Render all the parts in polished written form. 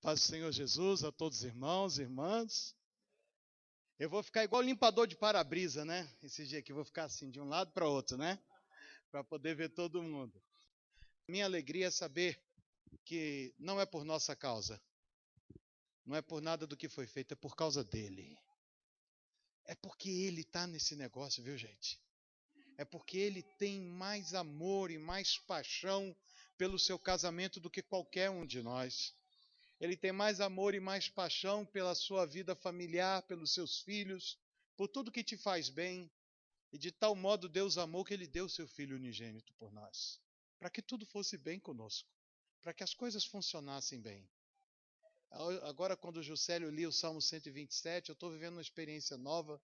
Paz do Senhor Jesus a todos os irmãos e irmãs. Eu vou ficar igual limpador de para-brisa, né? Esse dia aqui eu vou ficar assim, de um lado para outro, né? Para poder ver todo mundo. Minha alegria é saber que não é por nossa causa, não é por nada do que foi feito, é por causa dele. É porque ele está nesse negócio, viu, gente? É porque ele tem mais amor e mais paixão pelo seu casamento do que qualquer um de nós. Ele tem mais amor e mais paixão pela sua vida familiar, pelos seus filhos, por tudo que te faz bem. E de tal modo Deus amou que ele deu seu Filho unigênito por nós, para que tudo fosse bem conosco, para que as coisas funcionassem bem. Agora, quando o Juscelio lia o Salmo 127, eu estou vivendo uma experiência nova,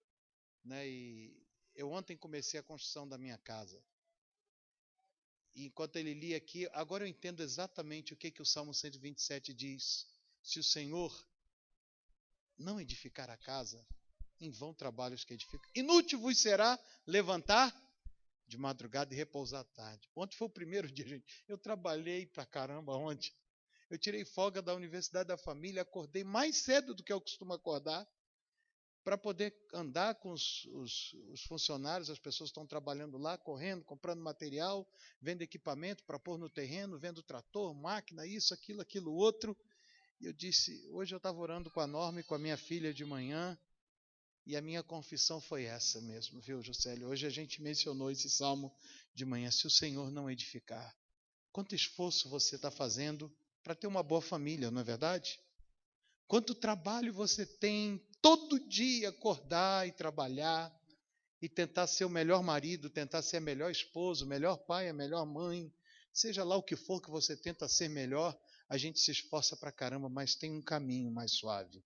né? E eu ontem comecei a construção da minha casa. E enquanto ele lia aqui, agora eu entendo exatamente o que o Salmo 127 diz. Se o Senhor não edificar a casa, em vão trabalhos que edificam. Inútil vos será levantar de madrugada e repousar à tarde. Ontem foi o primeiro dia, gente. Eu trabalhei pra caramba ontem. Eu tirei folga da Universidade da Família, acordei mais cedo do que eu costumo acordar, para poder andar com os funcionários, as pessoas estão trabalhando lá, correndo, comprando material, vendo equipamento para pôr no terreno, vendo trator, máquina, isso, aquilo, outro. E eu disse, hoje eu estava orando com a Norma e com a minha filha de manhã, e a minha confissão foi essa mesmo, viu, Juscelio? Hoje a gente mencionou esse salmo de manhã. Se o Senhor não edificar, quanto esforço você está fazendo para ter uma boa família, não é verdade? Quanto trabalho você tem todo dia acordar e trabalhar e tentar ser o melhor marido, tentar ser a melhor esposa, o melhor pai, a melhor mãe, seja lá o que for que você tenta ser melhor, a gente se esforça para caramba, mas tem um caminho mais suave.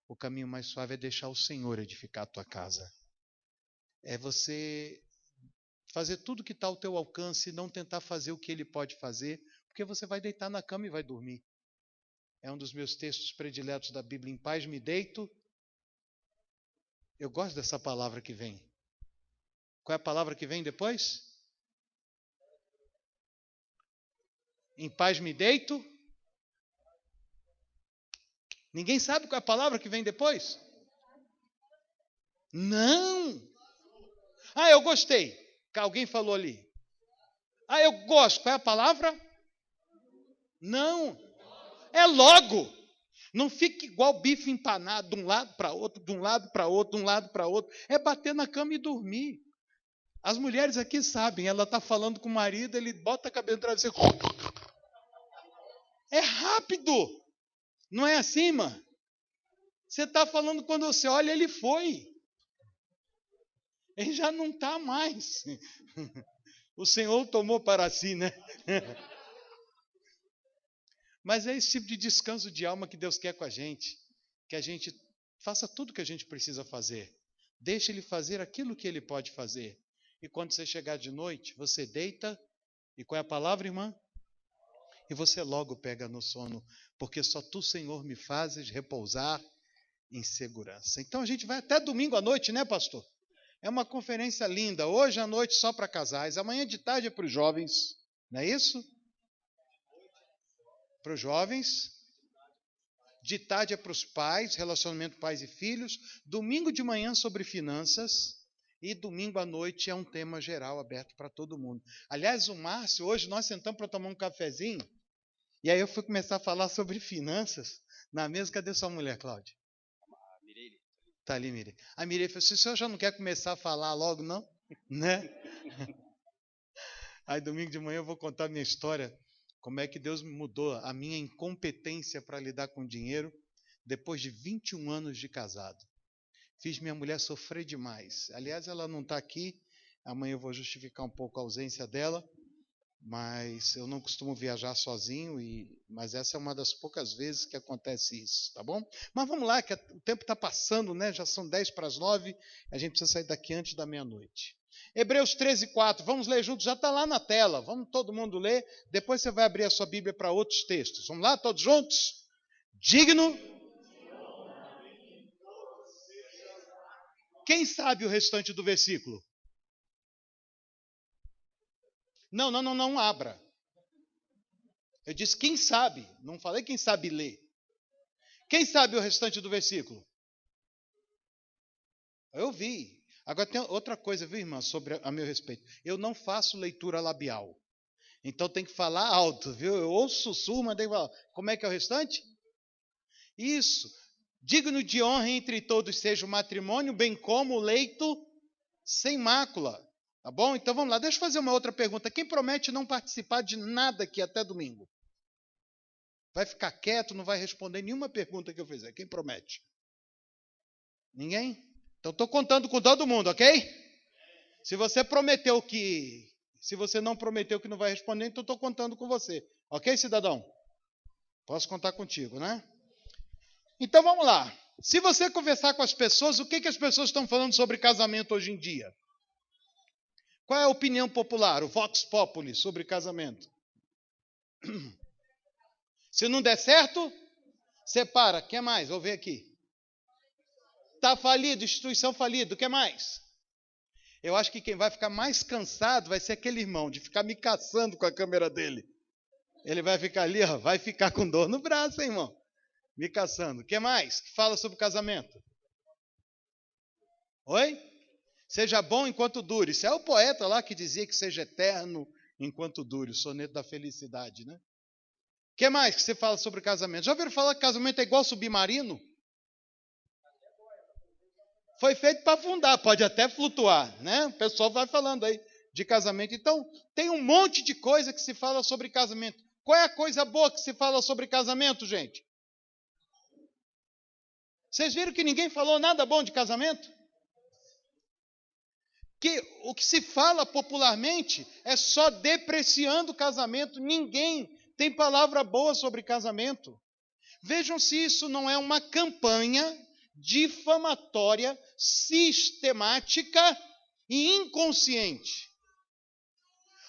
O caminho mais suave é deixar o Senhor edificar a tua casa. É você fazer tudo que está ao teu alcance e não tentar fazer o que ele pode fazer, porque você vai deitar na cama e vai dormir. É um dos meus textos prediletos da Bíblia. Em paz me deito. Eu gosto dessa palavra que vem. Qual é a palavra que vem depois? Em paz me deito. Ninguém sabe qual é a palavra que vem depois? Não! Ah, eu gostei. Alguém falou ali. Ah, eu gosto. Qual é a palavra? Não. É logo. Não fique igual bife empanado, de um lado para outro, de um lado para outro, de um lado para outro. É bater na cama e dormir. As mulheres aqui sabem, ela está falando com o marido, ele bota a cabeça no travesseiro. É rápido. Não é assim, irmã? Você está falando, quando você olha, ele foi. Ele já não está mais. O Senhor tomou para si, né? Mas é esse tipo de descanso de alma que Deus quer com a gente. Que a gente faça tudo o que a gente precisa fazer. Deixe Ele fazer aquilo que Ele pode fazer. E quando você chegar de noite, você deita. E qual é a palavra, irmã? E você logo pega no sono. Porque só tu, Senhor, me fazes repousar em segurança. Então a gente vai até domingo à noite, né, pastor? É uma conferência linda. Hoje à noite só para casais. Amanhã de tarde é para os jovens. Não é isso? Para os jovens. De tarde é para os pais, relacionamento pais e filhos. Domingo de manhã sobre finanças. E domingo à noite é um tema geral aberto para todo mundo. Aliás, o Márcio, hoje nós sentamos para tomar um cafezinho. E aí eu fui começar a falar sobre finanças. Na mesa, cadê sua mulher, Cláudia? Está ali, Mirei. A Mirei falou assim, o senhor já não quer começar a falar logo, não? Né? Aí domingo de manhã eu vou contar a minha história, como é que Deus me mudou a minha incompetência para lidar com dinheiro depois de 21 anos de casado. Fiz minha mulher sofrer demais. Aliás, ela não está aqui, amanhã eu vou justificar um pouco a ausência dela, mas eu não costumo viajar sozinho, mas essa é uma das poucas vezes que acontece isso, tá bom? Mas vamos lá, que o tempo está passando, né? Já são 10 para as 9, a gente precisa sair daqui antes da meia-noite. Hebreus 13:4, vamos ler juntos, já está lá na tela, vamos todo mundo ler, depois você vai abrir a sua Bíblia para outros textos. Vamos lá, todos juntos? Digno. Quem sabe o restante do versículo? Não abra. Eu disse quem sabe, não falei quem sabe ler. Quem sabe o restante do versículo? Eu vi. Agora tem outra coisa, viu, irmã, sobre a meu respeito. Eu não faço leitura labial. Então tem que falar alto, viu? Eu ouço sussurro, mas tem que falar. Como é que é o restante? Isso. Digno de honra entre todos seja o matrimônio, bem como o leito sem mácula. Tá bom? Então vamos lá. Deixa eu fazer uma outra pergunta. Quem promete não participar de nada aqui até domingo? Vai ficar quieto, não vai responder nenhuma pergunta que eu fizer. Quem promete? Ninguém? Então estou contando com todo mundo, ok? Se você não prometeu que não vai responder, então estou contando com você. Ok, cidadão? Posso contar contigo, né? Então vamos lá. Se você conversar com as pessoas, o que as pessoas estão falando sobre casamento hoje em dia? Qual é a opinião popular, o Vox Populi, sobre casamento? Se não der certo, separa. O que mais? Vou ver aqui. Está falido, instituição falida. O que mais? Eu acho que quem vai ficar mais cansado vai ser aquele irmão, de ficar me caçando com a câmera dele. Ele vai ficar ali, ó, vai ficar com dor no braço, hein, irmão? Me caçando. O que mais que fala sobre casamento? Oi? Seja bom enquanto dure. Isso é o poeta lá que dizia que seja eterno enquanto dure, o soneto da felicidade, né? O que mais que você fala sobre casamento? Já ouviram falar que casamento é igual submarino? Foi feito para afundar, pode até flutuar, né? O pessoal vai falando aí de casamento. Então, tem um monte de coisa que se fala sobre casamento. Qual é a coisa boa que se fala sobre casamento, gente? Vocês viram que ninguém falou nada bom de casamento? Que o que se fala popularmente é só depreciando o casamento. Ninguém tem palavra boa sobre casamento. Vejam se isso não é uma campanha difamatória, sistemática e inconsciente.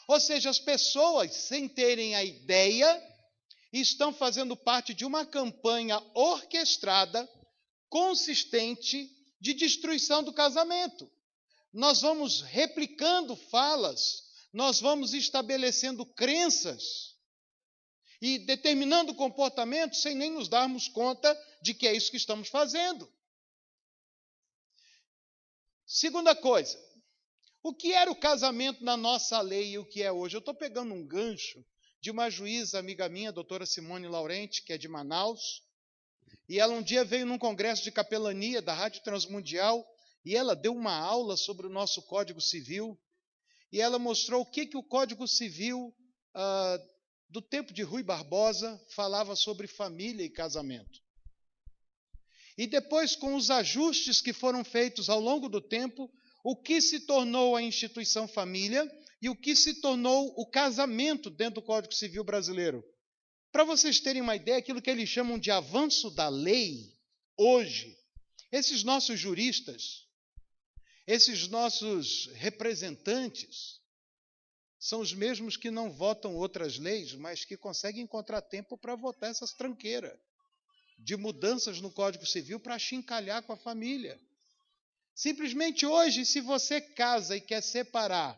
Ou seja, as pessoas, sem terem a ideia, estão fazendo parte de uma campanha orquestrada, consistente, de destruição do casamento. Nós vamos replicando falas, nós vamos estabelecendo crenças e determinando comportamentos sem nem nos darmos conta de que é isso que estamos fazendo. Segunda coisa, o que era o casamento na nossa lei e o que é hoje? Eu estou pegando um gancho de uma juíza amiga minha, a doutora Simone Laurenti, que é de Manaus, e ela um dia veio num congresso de capelania da Rádio Transmundial e ela deu uma aula sobre o nosso Código Civil e ela mostrou o que o Código Civil do tempo de Rui Barbosa falava sobre família e casamento. E depois, com os ajustes que foram feitos ao longo do tempo, o que se tornou a instituição família e o que se tornou o casamento dentro do Código Civil brasileiro. Para vocês terem uma ideia, aquilo que eles chamam de avanço da lei, hoje, esses nossos juristas, esses nossos representantes, são os mesmos que não votam outras leis, mas que conseguem encontrar tempo para votar essas tranqueiras de mudanças no Código Civil para achincalhar com a família. Simplesmente hoje, se você casa e quer separar,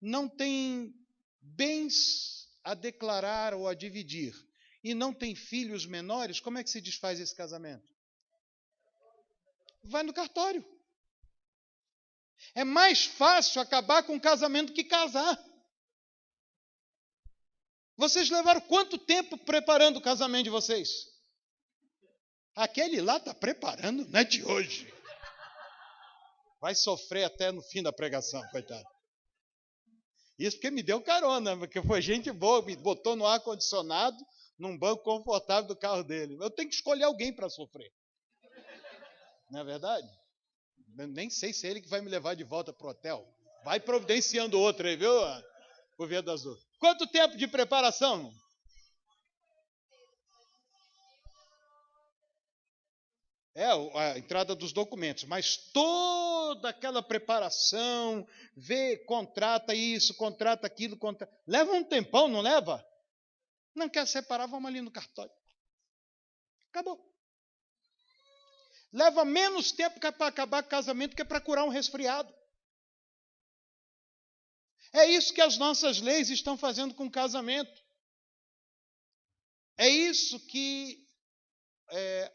não tem bens a declarar ou a dividir, e não tem filhos menores, como é que se desfaz esse casamento? Vai no cartório. É mais fácil acabar com o casamento que casar. Vocês levaram quanto tempo preparando o casamento de vocês? Aquele lá está preparando, não é de hoje. Vai sofrer até no fim da pregação, coitado. Isso porque me deu carona, porque foi gente boa, me botou no ar-condicionado, num banco confortável do carro dele. Eu tenho que escolher alguém para sofrer. Não é verdade? Eu nem sei se é ele que vai me levar de volta para o hotel. Vai providenciando outro aí, viu? Governo Azul. Quanto tempo de preparação? É a entrada dos documentos, mas toda aquela preparação, contrata isso, contrata aquilo, leva um tempão, não leva? Não quer separar, vamos ali no cartório. Acabou. Leva menos tempo para acabar o casamento que para curar um resfriado. É isso que as nossas leis estão fazendo com o casamento. É isso que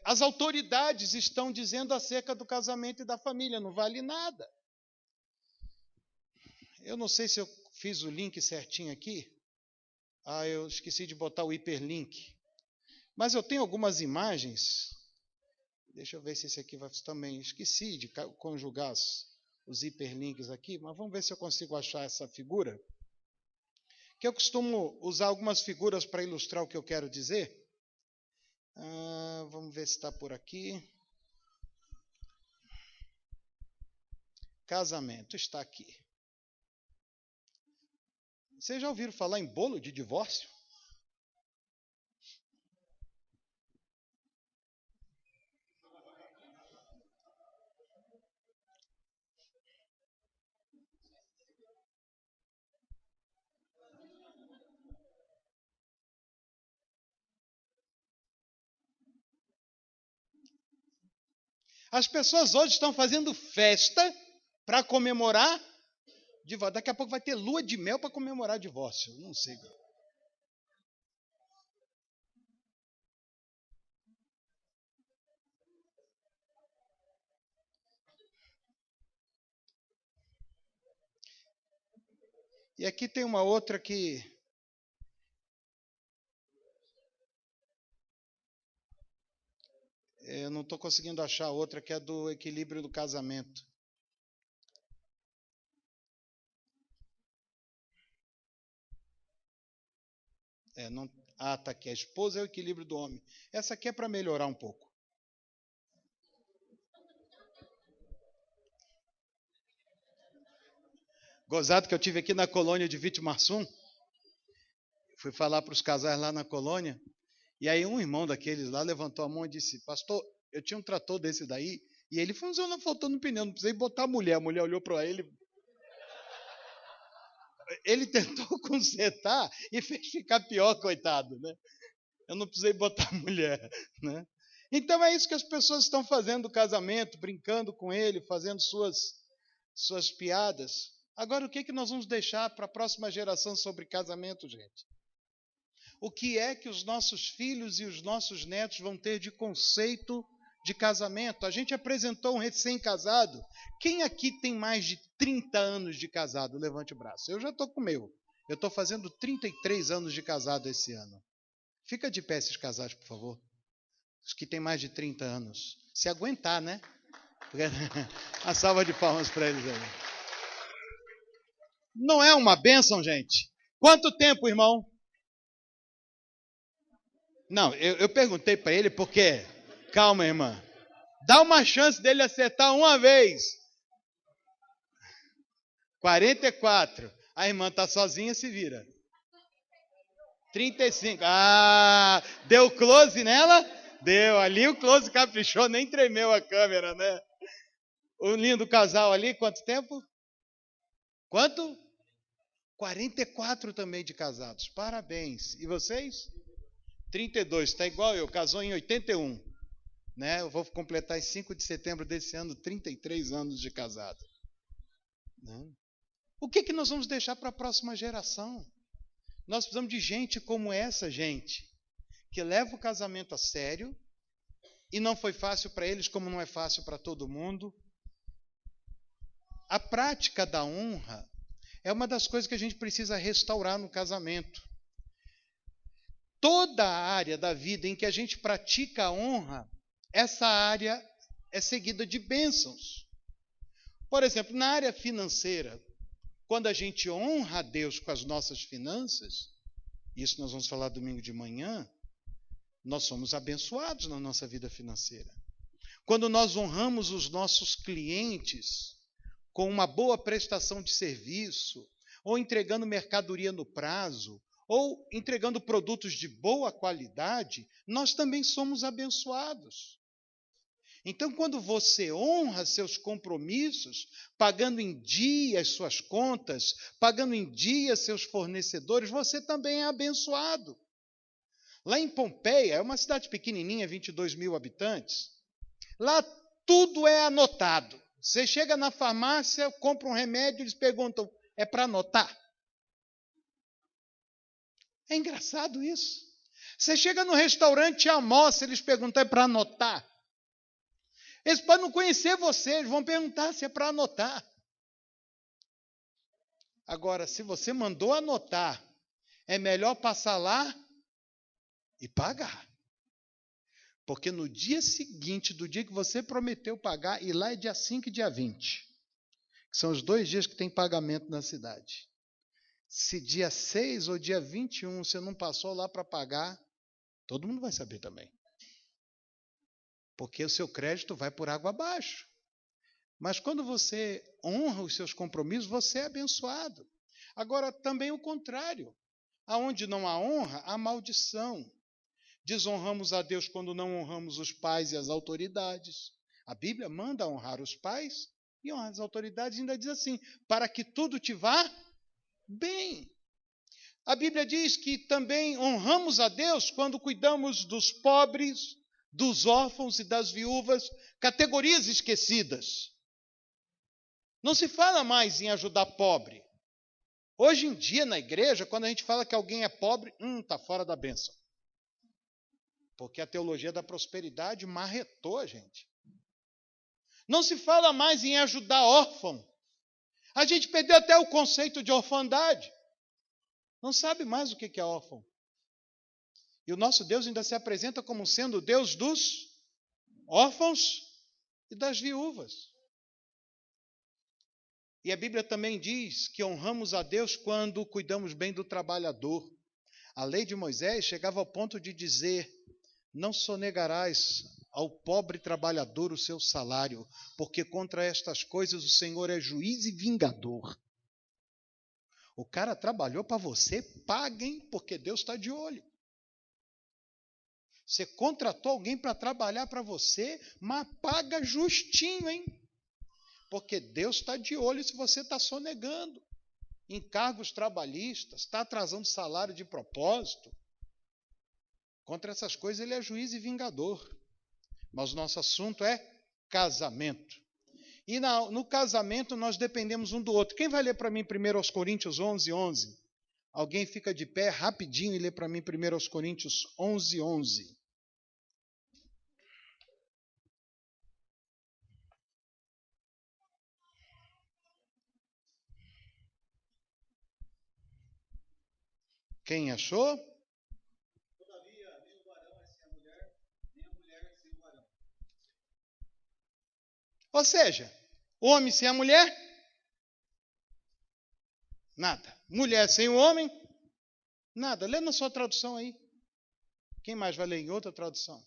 as autoridades estão dizendo acerca do casamento e da família, não vale nada. Eu não sei se eu fiz o link certinho aqui. Eu esqueci de botar o hiperlink. Mas eu tenho algumas imagens. Deixa eu ver se esse aqui vai também. Esqueci de conjugar os hiperlinks aqui, mas vamos ver se eu consigo achar essa figura. Que eu costumo usar algumas figuras para ilustrar o que eu quero dizer. Vamos ver se está por aqui. Casamento, está aqui. Vocês já ouviram falar em bolo de divórcio? As pessoas hoje estão fazendo festa para comemorar divórcio. Daqui a pouco vai ter lua de mel para comemorar divórcio. Não sei. E aqui tem uma outra que... eu não estou conseguindo achar outra, que é do equilíbrio do casamento. Está aqui. A esposa é o equilíbrio do homem. Essa aqui é para melhorar um pouco. Gozado que eu tive aqui na colônia de Vitimarsum. Fui falar para os casais lá na colônia. E aí um irmão daqueles lá levantou a mão e disse: pastor, eu tinha um trator desse daí, e ele funcionou faltando pneu, não precisei botar a mulher. A mulher olhou para ele. Ele tentou consertar e fez ficar pior, coitado, né? Eu não precisei botar a mulher, né? Então é isso que as pessoas estão fazendo no casamento, brincando com ele, fazendo suas piadas. Agora, o que nós vamos deixar para a próxima geração sobre casamento, gente? O que é que os nossos filhos e os nossos netos vão ter de conceito de casamento? A gente apresentou um recém-casado. Quem aqui tem mais de 30 anos de casado? Levante o braço. Eu já estou com o meu. Eu estou fazendo 33 anos de casado esse ano. Fica de pé esses casados, por favor. Os que têm mais de 30 anos. Se aguentar, né? A salva de palmas para eles aí. Não é uma bênção, gente? Quanto tempo, irmão? Não, eu perguntei para ele porque... Calma, irmã. Dá uma chance dele acertar uma vez. 44. A irmã está sozinha, se vira. 35. Deu close nela? Deu. Ali o close caprichou, nem tremeu a câmera, né? O lindo casal ali, quanto tempo? Quanto? 44 também de casados. Parabéns. E vocês? 32. Está igual eu. Casou em 81. Né? Eu vou completar em 5 de setembro desse ano 33 anos de casado. Né? O que nós vamos deixar para a próxima geração? Nós precisamos de gente como essa gente, que leva o casamento a sério, e não foi fácil para eles, como não é fácil para todo mundo. A prática da honra é uma das coisas que a gente precisa restaurar no casamento. Toda a área da vida em que a gente pratica a honra, essa área é seguida de bênçãos. Por exemplo, na área financeira, quando a gente honra a Deus com as nossas finanças, isso nós vamos falar domingo de manhã, nós somos abençoados na nossa vida financeira. Quando nós honramos os nossos clientes com uma boa prestação de serviço, ou entregando mercadoria no prazo, ou entregando produtos de boa qualidade, nós também somos abençoados. Então, quando você honra seus compromissos, pagando em dia as suas contas, pagando em dia seus fornecedores, você também é abençoado. Lá em Pompeia, é uma cidade pequenininha, 22 mil habitantes, lá tudo é anotado. Você chega na farmácia, compra um remédio, eles perguntam, é para anotar? É engraçado isso. Você chega no restaurante e almoça, eles perguntam, é para anotar? Eles podem não conhecer você, eles vão perguntar se é para anotar. Agora, se você mandou anotar, é melhor passar lá e pagar. Porque no dia seguinte, do dia que você prometeu pagar, e lá é dia 5 e dia 20, que são os 2 dias que tem pagamento na cidade. Se dia 6 ou dia 21 você não passou lá para pagar, todo mundo vai saber também. Porque o seu crédito vai por água abaixo. Mas quando você honra os seus compromissos, você é abençoado. Agora, também o contrário. Aonde não há honra, há maldição. Desonramos a Deus quando não honramos os pais e as autoridades. A Bíblia manda honrar os pais e honrar as autoridades, ainda diz assim, para que tudo te vá bem. A Bíblia diz que também honramos a Deus quando cuidamos dos pobres, dos órfãos e das viúvas, categorias esquecidas. Não se fala mais em ajudar pobre. Hoje em dia, na igreja, quando a gente fala que alguém é pobre, está fora da bênção. Porque a teologia da prosperidade marretou a gente. Não se fala mais em ajudar órfão. A gente perdeu até o conceito de orfandade. Não sabe mais o que é órfão. E o nosso Deus ainda se apresenta como sendo o Deus dos órfãos e das viúvas. E a Bíblia também diz que honramos a Deus quando cuidamos bem do trabalhador. A lei de Moisés chegava ao ponto de dizer, não sonegarás ao pobre trabalhador o seu salário, porque contra estas coisas o Senhor é juiz e vingador. O cara trabalhou para você, paguem, porque Deus está de olho. Você contratou alguém para trabalhar para você, mas paga justinho, hein? Porque Deus está de olho se você está sonegando. Encargos trabalhistas, está atrasando salário de propósito. Contra essas coisas ele é juiz e vingador. Mas o nosso assunto é casamento. E no casamento nós dependemos um do outro. Quem vai ler para mim primeiro aos Coríntios 11:11? Alguém fica de pé rapidinho e lê para mim primeiro aos Coríntios 11:11. Quem achou? Todavia, nem o varão é sem a mulher, nem a mulher é sem o varão. Ou seja, homem sem a mulher, nada. Mulher sem o homem, nada. Lê na sua tradução aí. Quem mais vai ler em outra tradução?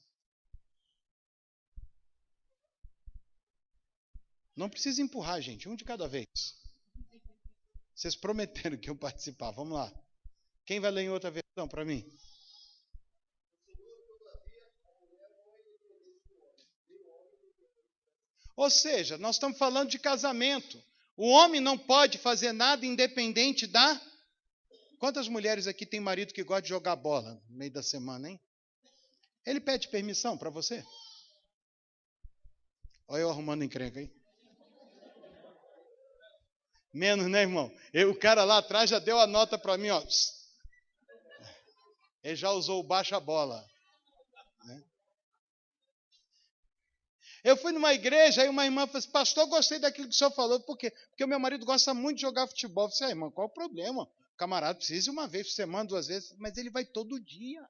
Não precisa empurrar, gente. Um de cada vez. Vocês prometeram que eu participar. Vamos lá. Quem vai ler em outra versão para mim? Ou seja, nós estamos falando de casamento. O homem não pode fazer nada independente da... Quantas mulheres aqui tem marido que gosta de jogar bola no meio da semana, hein? Ele pede permissão para você? Olha eu arrumando encrenca, hein? Menos, né, irmão? O cara lá atrás já deu a nota para mim, ó. Ele já usou o baixa-bola. Né? Eu fui numa igreja, aí uma irmã falou assim, pastor, gostei daquilo que o senhor falou. Por quê? Porque o meu marido gosta muito de jogar futebol. Eu falei, irmã, qual o problema? O camarada precisa ir uma vez por semana, 2 vezes, mas ele vai todo dia.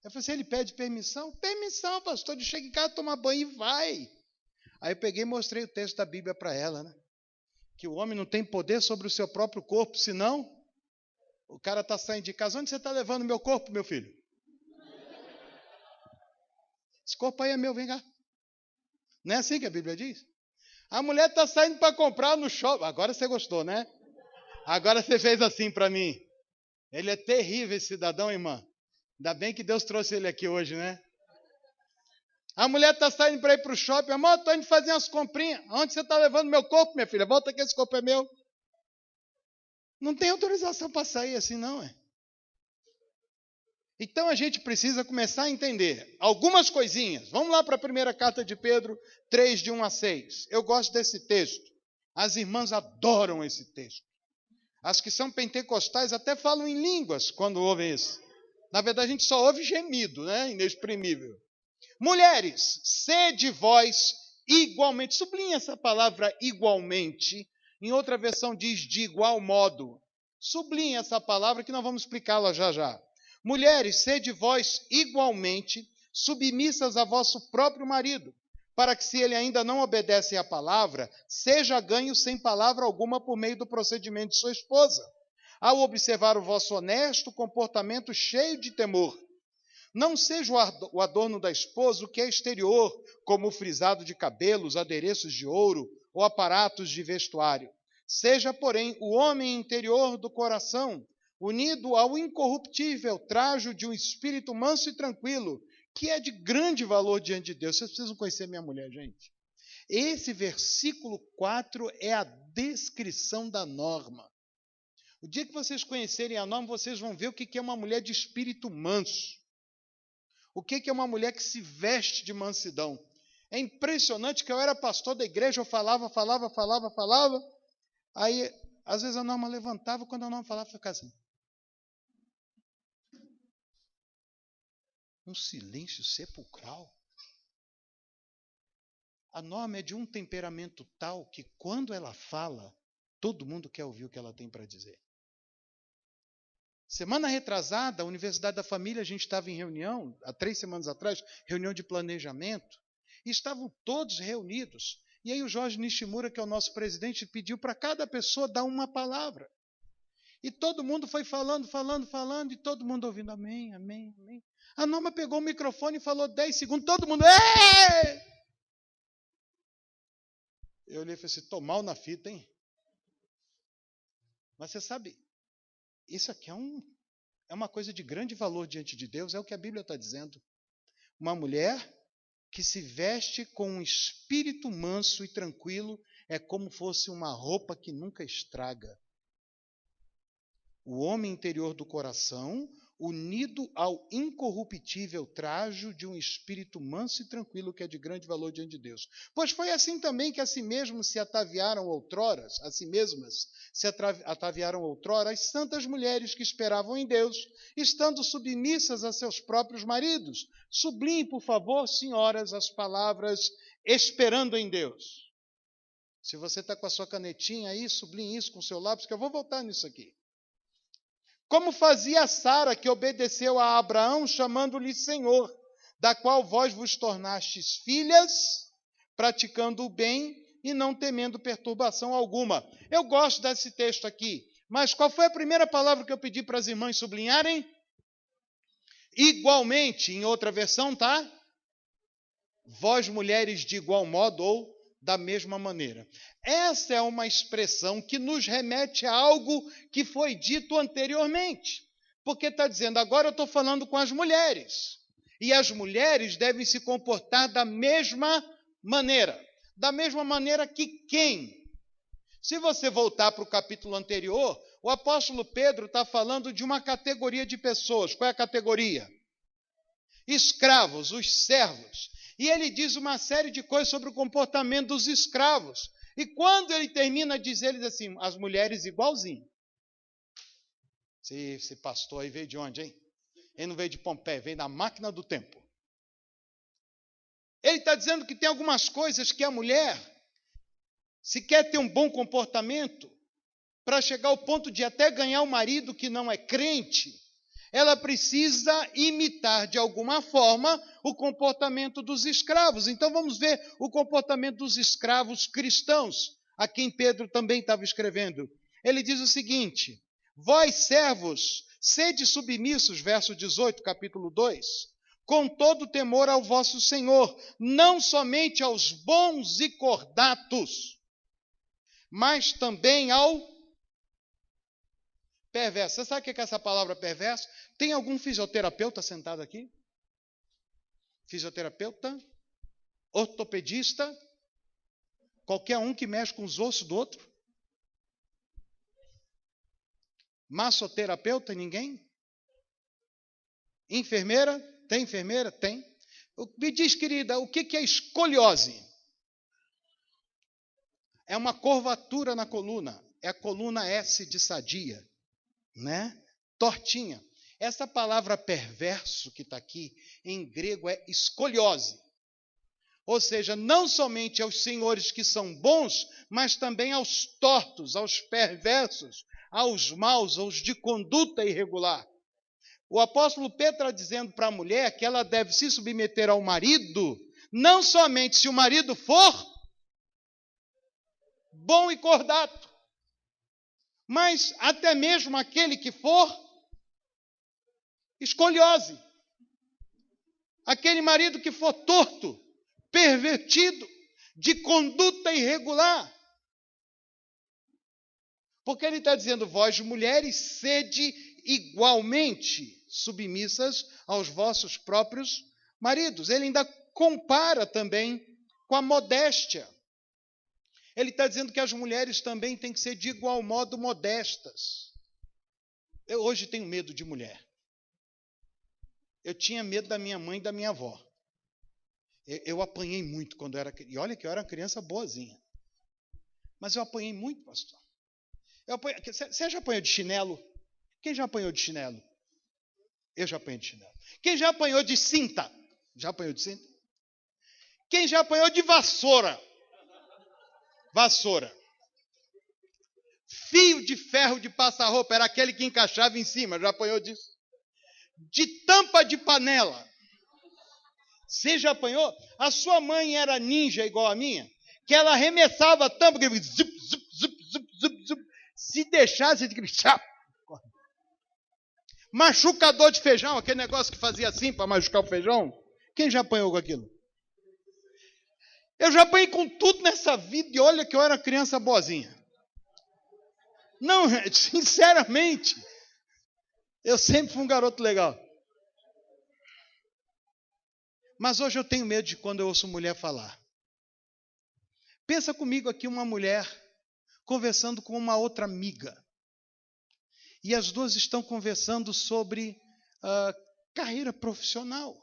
Eu falei assim, ele pede permissão? Permissão, pastor, ele chega em casa, toma banho e vai. Aí eu peguei e mostrei o texto da Bíblia para ela, né? Que o homem não tem poder sobre o seu próprio corpo, senão o cara está saindo de casa. Onde você está levando o meu corpo, meu filho? Esse corpo aí é meu, vem cá. Não é assim que a Bíblia diz? A mulher está saindo para comprar no shopping. Agora você gostou, né? Agora você fez assim para mim. Ele é terrível, esse cidadão, irmã. Ainda bem que Deus trouxe ele aqui hoje, né? A mulher está saindo para ir para o shopping. Amor, estou indo fazer umas comprinhas. Onde você está levando meu corpo, minha filha? Volta que esse corpo é meu. Não tem autorização para sair assim, não, é? Então a gente precisa começar a entender algumas coisinhas. Vamos lá para a primeira carta de Pedro, 3, de 1 a 6. Eu gosto desse texto. As irmãs adoram esse texto. As que são pentecostais até falam em línguas quando ouvem isso. Na verdade, a gente só ouve gemido, né? Inexprimível. Mulheres, sede vós igualmente. Sublinha essa palavra igualmente. Em outra versão diz de igual modo. Sublinha essa palavra que nós vamos explicá-la já já. Mulheres, sede vós igualmente submissas a vosso próprio marido, para que, se ele ainda não obedece à palavra, seja ganho sem palavra alguma por meio do procedimento de sua esposa, ao observar o vosso honesto comportamento cheio de temor. Não seja o adorno da esposa o que é exterior, como o frisado de cabelos, adereços de ouro ou aparatos de vestuário. Seja, porém, o homem interior do coração, unido ao incorruptível trajo de um espírito manso e tranquilo, que é de grande valor diante de Deus. Vocês precisam conhecer minha mulher, gente. Esse versículo 4 é a descrição da norma. O dia que vocês conhecerem a norma, vocês vão ver o que é uma mulher de espírito manso. O que é uma mulher que se veste de mansidão. É impressionante que eu era pastor da igreja, eu falava. Aí, às vezes a norma levantava, quando a norma falava, eu ficava assim. Um silêncio sepulcral. A norma é de um temperamento tal que, quando ela fala, todo mundo quer ouvir o que ela tem para dizer. Semana retrasada, a Universidade da Família, a gente estava em reunião, há 3 semanas atrás, reunião de planejamento, e estavam todos reunidos. E aí o Jorge Nishimura, que é o nosso presidente, pediu para cada pessoa dar uma palavra. E todo mundo foi falando, e todo mundo ouvindo, amém, amém, amém. A Norma pegou o microfone e falou 10 segundos, todo mundo, ei! Eu olhei e falei assim, tô mal na fita, hein? Mas você sabe, isso aqui é uma coisa de grande valor diante de Deus, é o que a Bíblia está dizendo. Uma mulher que se veste com um espírito manso e tranquilo é como fosse uma roupa que nunca estraga. O homem interior do coração, unido ao incorruptível trajo de um espírito manso e tranquilo, que é de grande valor diante de Deus. Pois foi assim também que a si mesmas se ataviaram outrora as santas mulheres que esperavam em Deus, estando submissas a seus próprios maridos. Sublinhe, por favor, senhoras, as palavras esperando em Deus. Se você está com a sua canetinha aí, sublinhe isso com o seu lápis, que eu vou voltar nisso aqui. Como fazia Sara, que obedeceu a Abraão, chamando-lhe Senhor, da qual vós vos tornastes filhas, praticando o bem e não temendo perturbação alguma. Eu gosto desse texto aqui, mas qual foi a primeira palavra que eu pedi para as irmãs sublinharem? Igualmente, em outra versão, tá? Vós, mulheres, de igual modo ou da mesma maneira. Essa é uma expressão que nos remete a algo que foi dito anteriormente. Porque está dizendo, agora eu estou falando com as mulheres. E as mulheres devem se comportar da mesma maneira. Da mesma maneira que quem? Se você voltar para o capítulo anterior, o apóstolo Pedro está falando de uma categoria de pessoas. Qual é a categoria? Escravos, os servos. E ele diz uma série de coisas sobre o comportamento dos escravos. E quando ele termina, diz ele assim, as mulheres igualzinho. Esse pastor aí veio de onde, hein? Ele não veio de Pompeia, veio da máquina do tempo. Ele está dizendo que tem algumas coisas que a mulher, se quer ter um bom comportamento, para chegar ao ponto de até ganhar o marido que não é crente, ela precisa imitar de alguma forma o comportamento dos escravos. Então vamos ver o comportamento dos escravos cristãos, a quem Pedro também estava escrevendo. Ele diz o seguinte, vós servos, sede submissos, verso 18, capítulo 2, com todo temor ao vosso Senhor, não somente aos bons e cordatos, mas também ao perverso. Você sabe o que é essa palavra perverso? Tem algum fisioterapeuta sentado aqui? Fisioterapeuta? Ortopedista? Qualquer um que mexe com os ossos do outro? Massoterapeuta? Ninguém? Enfermeira? Tem enfermeira? Tem. Me diz, querida, o que é escoliose? É uma curvatura na coluna. É a coluna S de sadia, né? Tortinha. Essa palavra perverso que está aqui, em grego, é escoliose. Ou seja, não somente aos senhores que são bons, mas também aos tortos, aos perversos, aos maus, aos de conduta irregular. O apóstolo Pedro está dizendo para a mulher que ela deve se submeter ao marido, não somente se o marido for bom e cordato, mas até mesmo aquele que for escoliose. Aquele marido que for torto, pervertido, de conduta irregular. Porque ele está dizendo, vós mulheres, sede igualmente submissas aos vossos próprios maridos. Ele ainda compara também com a modéstia. Ele está dizendo que as mulheres também têm que ser de igual modo modestas. Eu hoje tenho medo de mulher. Eu tinha medo da minha mãe e da minha avó. Eu apanhei muito quando eu era criança. E olha que eu era uma criança boazinha. Mas eu apanhei muito, pastor. Você já apanhou de chinelo? Quem já apanhou de chinelo? Eu já apanhei de chinelo. Quem já apanhou de cinta? Já apanhou de cinta? Quem já apanhou de vassoura? Vassoura. Fio de ferro de passar roupa, era aquele que encaixava em cima. Já apanhou disso? De tampa de panela. Você já apanhou? A sua mãe era ninja igual a minha? Que ela arremessava a tampa, que zup, zup, zup, zup, zup, zup. Se deixasse, machucador de feijão, aquele negócio que fazia assim para machucar o feijão. Quem já apanhou com aquilo? Eu já apanhei com tudo nessa vida e olha que eu era criança boazinha. Não, sinceramente, eu sempre fui um garoto legal. Mas hoje eu tenho medo de quando eu ouço mulher falar. Pensa comigo aqui uma mulher conversando com uma outra amiga. E as duas estão conversando sobre carreira profissional.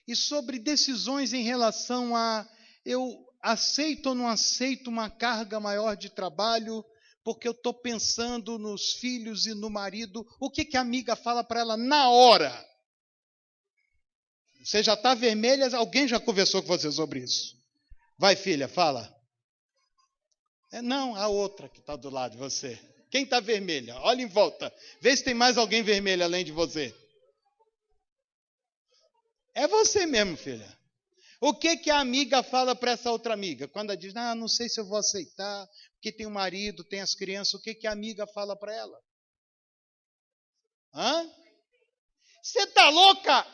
E sobre decisões em relação a eu aceito ou não aceito uma carga maior de trabalho, porque eu estou pensando nos filhos e no marido. O que a amiga fala para ela na hora? Você já está vermelha, alguém já conversou com você sobre isso? Vai, filha, fala. Não, a outra que está do lado de você. Quem está vermelha? Olha em volta. Vê se tem mais alguém vermelho além de você. É você mesmo, filha. O que a amiga fala para essa outra amiga? Quando ela diz, não sei se eu vou aceitar, porque tem o marido, tem as crianças. O que a amiga fala para ela? Você está louca?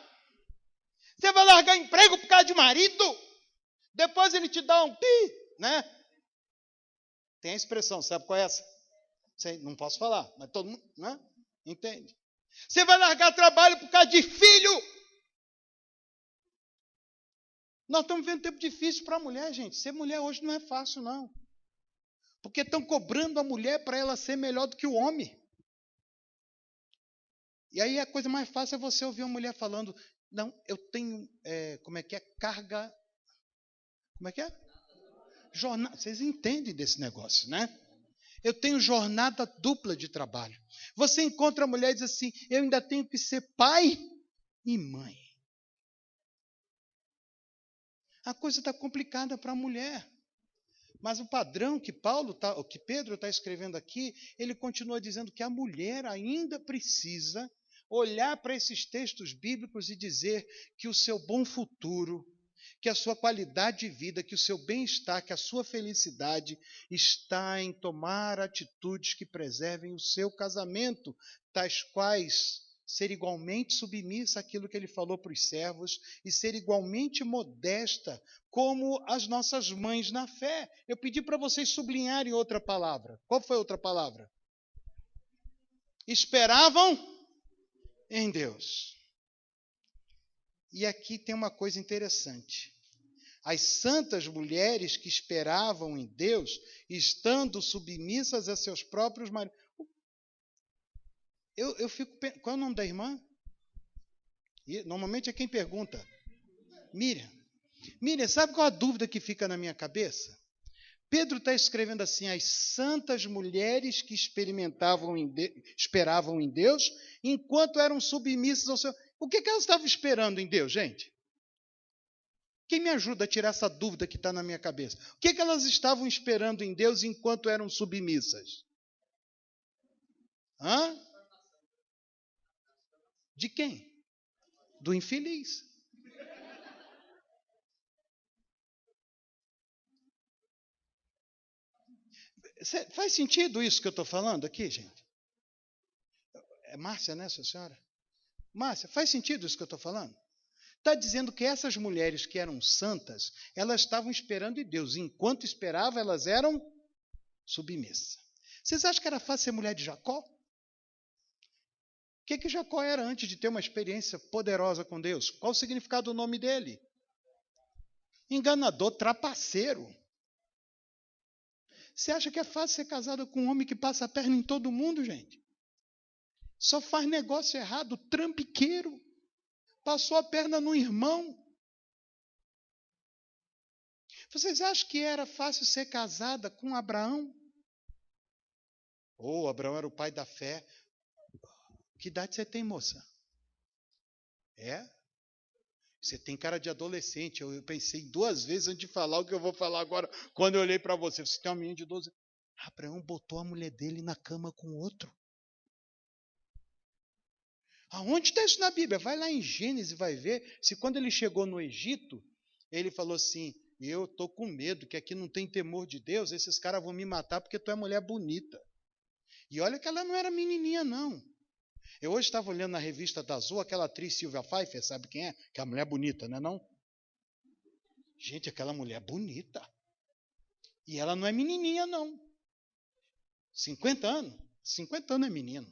Você vai largar emprego por causa de marido? Depois ele te dá um pi, né? Tem a expressão, sabe qual é essa? Sei, não posso falar, mas todo mundo, né? Entende? Você vai largar trabalho por causa de filho? Nós estamos vivendo um tempo difícil para a mulher, gente. Ser mulher hoje não é fácil, não. Porque estão cobrando a mulher para ela ser melhor do que o homem. E aí a coisa mais fácil é você ouvir uma mulher falando, não, eu tenho, carga, jornada, vocês entendem desse negócio, né? Eu tenho jornada dupla de trabalho. Você encontra a mulher e diz assim, eu ainda tenho que ser pai e mãe. A coisa está complicada para a mulher. Mas o padrão que Pedro está escrevendo aqui, ele continua dizendo que a mulher ainda precisa olhar para esses textos bíblicos e dizer que o seu bom futuro, que a sua qualidade de vida, que o seu bem-estar, que a sua felicidade está em tomar atitudes que preservem o seu casamento, tais quais ser igualmente submissa àquilo que ele falou para os servos e ser igualmente modesta como as nossas mães na fé. Eu pedi para vocês sublinharem outra palavra. Qual foi a outra palavra? Esperavam em Deus. E aqui tem uma coisa interessante. As santas mulheres que esperavam em Deus, estando submissas a seus próprios maridos. Eu fico pensando, qual é o nome da irmã? Normalmente é quem pergunta. Miriam. Miriam, sabe qual a dúvida que fica na minha cabeça? Pedro está escrevendo assim, as santas mulheres que esperavam em Deus, enquanto eram submissas ao Senhor. O que elas estavam esperando em Deus, gente? Quem me ajuda a tirar essa dúvida que está na minha cabeça? O que elas estavam esperando em Deus enquanto eram submissas? Hã? De quem? Do infeliz. Faz sentido isso que eu estou falando aqui, gente? É Márcia, né, sua senhora? Márcia, faz sentido isso que eu estou falando? Está dizendo que essas mulheres que eram santas, elas estavam esperando em Deus. Enquanto esperavam, elas eram submissas. Vocês acham que era fácil ser mulher de Jacó? O que Jacó era antes de ter uma experiência poderosa com Deus? Qual o significado do nome dele? Enganador, trapaceiro. Você acha que é fácil ser casada com um homem que passa a perna em todo mundo, gente? Só faz negócio errado, trambiqueiro. Passou a perna no irmão. Vocês acham que era fácil ser casada com Abraão? Abraão era o pai da fé. Que idade você tem, moça? É? Você tem cara de adolescente. Eu pensei 2 vezes antes de falar o que eu vou falar agora. Quando eu olhei para você, você tem uma menina de 12 anos. Abraão botou a mulher dele na cama com outro. Aonde está isso na Bíblia? Vai lá em Gênesis e vai ver se quando ele chegou no Egito, ele falou assim, eu estou com medo, que aqui não tem temor de Deus, esses caras vão me matar porque tu é mulher bonita. E olha que ela não era menininha, não. Eu hoje estava olhando na revista da Azul, aquela atriz Sylvia Pfeiffer, sabe quem é? Que é a mulher bonita, não é não? Gente, aquela mulher bonita. E ela não é menininha, não. 50 anos? 50 anos é menino.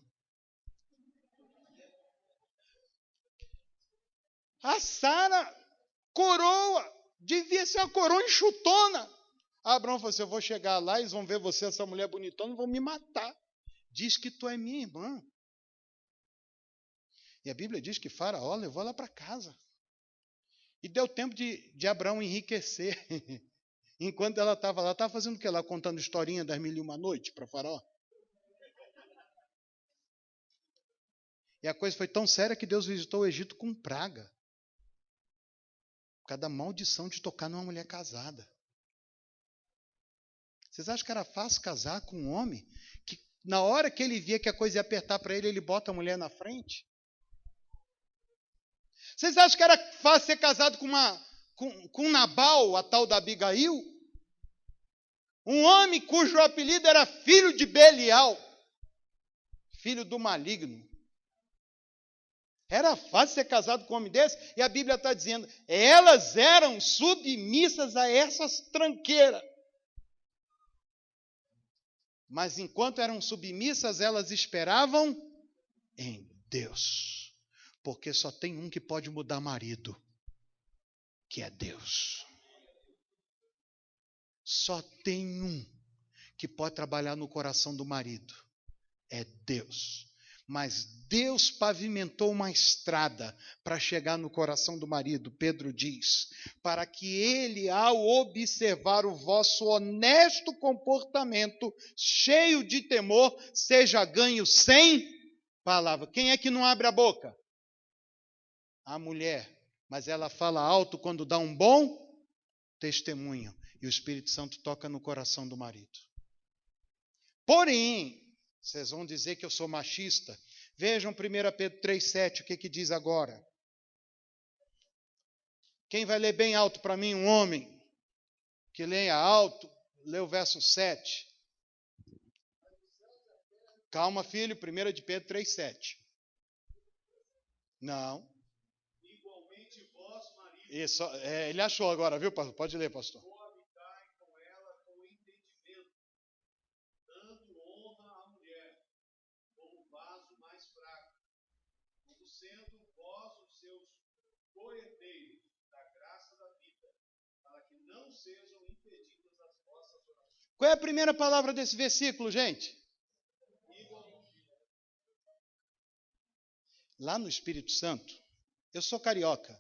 A Sara, coroa, devia ser uma coroa enxutona. Abraão falou assim, eu vou chegar lá, eles vão ver você, essa mulher bonitona, e vão me matar. Diz que tu é minha irmã. E a Bíblia diz que Faraó levou ela para casa. E deu tempo de Abraão enriquecer. Enquanto ela estava lá, ela estava fazendo o que lá? Contando historinha das 1001 noites para Faraó. E a coisa foi tão séria que Deus visitou o Egito com praga. Por causa da maldição de tocar numa mulher casada. Vocês acham que era fácil casar com um homem que, na hora que ele via que a coisa ia apertar para ele, ele bota a mulher na frente? Vocês acham que era fácil ser casado com Nabal, a tal da Abigail? Um homem cujo apelido era filho de Belial, filho do maligno. Era fácil ser casado com um homem desse? E a Bíblia está dizendo, elas eram submissas a essas tranqueiras. Mas enquanto eram submissas, elas esperavam em Deus. Porque só tem um que pode mudar marido, que é Deus. Só tem um que pode trabalhar no coração do marido, é Deus. Mas Deus pavimentou uma estrada para chegar no coração do marido, Pedro diz, para que ele, ao observar o vosso honesto comportamento, cheio de temor, seja ganho sem palavra. Quem é que não abre a boca? A mulher. Mas ela fala alto quando dá um bom testemunho. E o Espírito Santo toca no coração do marido. Porém, vocês vão dizer que eu sou machista. Vejam 1 Pedro 3,7, o que diz agora. Quem vai ler bem alto para mim? Um homem que leia alto, lê o verso 7. Calma, filho, 1 de Pedro 3,7. Não. Igualmente vós, maridos, Isso, ele achou agora, viu, pastor? Pode ler, pastor. coabitai com ela com entendimento, dando honra à mulher, como vaso mais fraco, como sendo vós os seus coerdeiros da graça da vida, para que não sejam impedidas as vossas orações. Qual é a primeira palavra desse versículo, gente? Lá no Espírito Santo, eu sou carioca,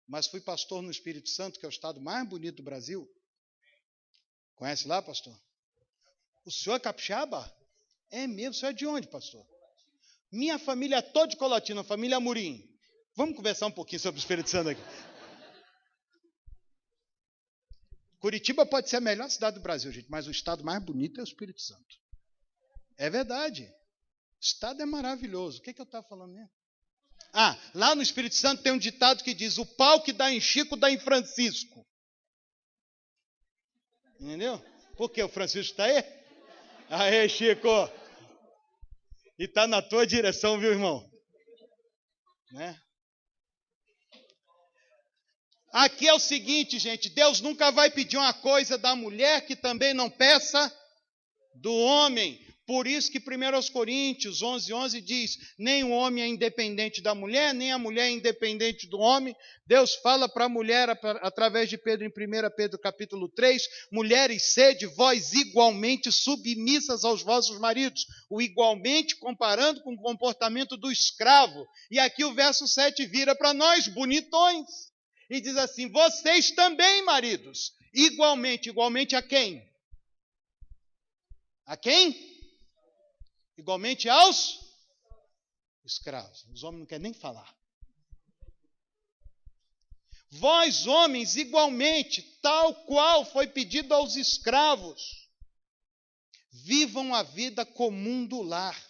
mas fui pastor no Espírito Santo, que é o estado mais bonito do Brasil. Conhece lá, pastor? O senhor é capixaba? É mesmo. O senhor é de onde, pastor? Minha família é toda de Colatina, família Amorim. Vamos conversar um pouquinho sobre o Espírito Santo aqui. Curitiba pode ser a melhor cidade do Brasil, gente, mas o estado mais bonito é o Espírito Santo. É verdade. O estado é maravilhoso. O que eu estava falando mesmo? Lá no Espírito Santo tem um ditado que diz: o pau que dá em Chico, dá em Francisco. Entendeu? Por quê? O Francisco está aí? Aê, Chico! E está na tua direção, viu, irmão? Né? Aqui é o seguinte, gente, Deus nunca vai pedir uma coisa da mulher que também não peça do homem. Por isso que 1 Coríntios 11:11 diz: nem o homem é independente da mulher, nem a mulher é independente do homem. Deus fala para a mulher através de Pedro em 1 Pedro capítulo 3, mulheres, sede vós igualmente submissas aos vossos maridos. O igualmente comparando com o comportamento do escravo. E aqui o verso 7 vira para nós, bonitões. E diz assim: vocês também, maridos, igualmente a quem? A quem? Igualmente aos escravos. Os homens não querem nem falar. Vós, homens, igualmente, tal qual foi pedido aos escravos, vivam a vida comum do lar,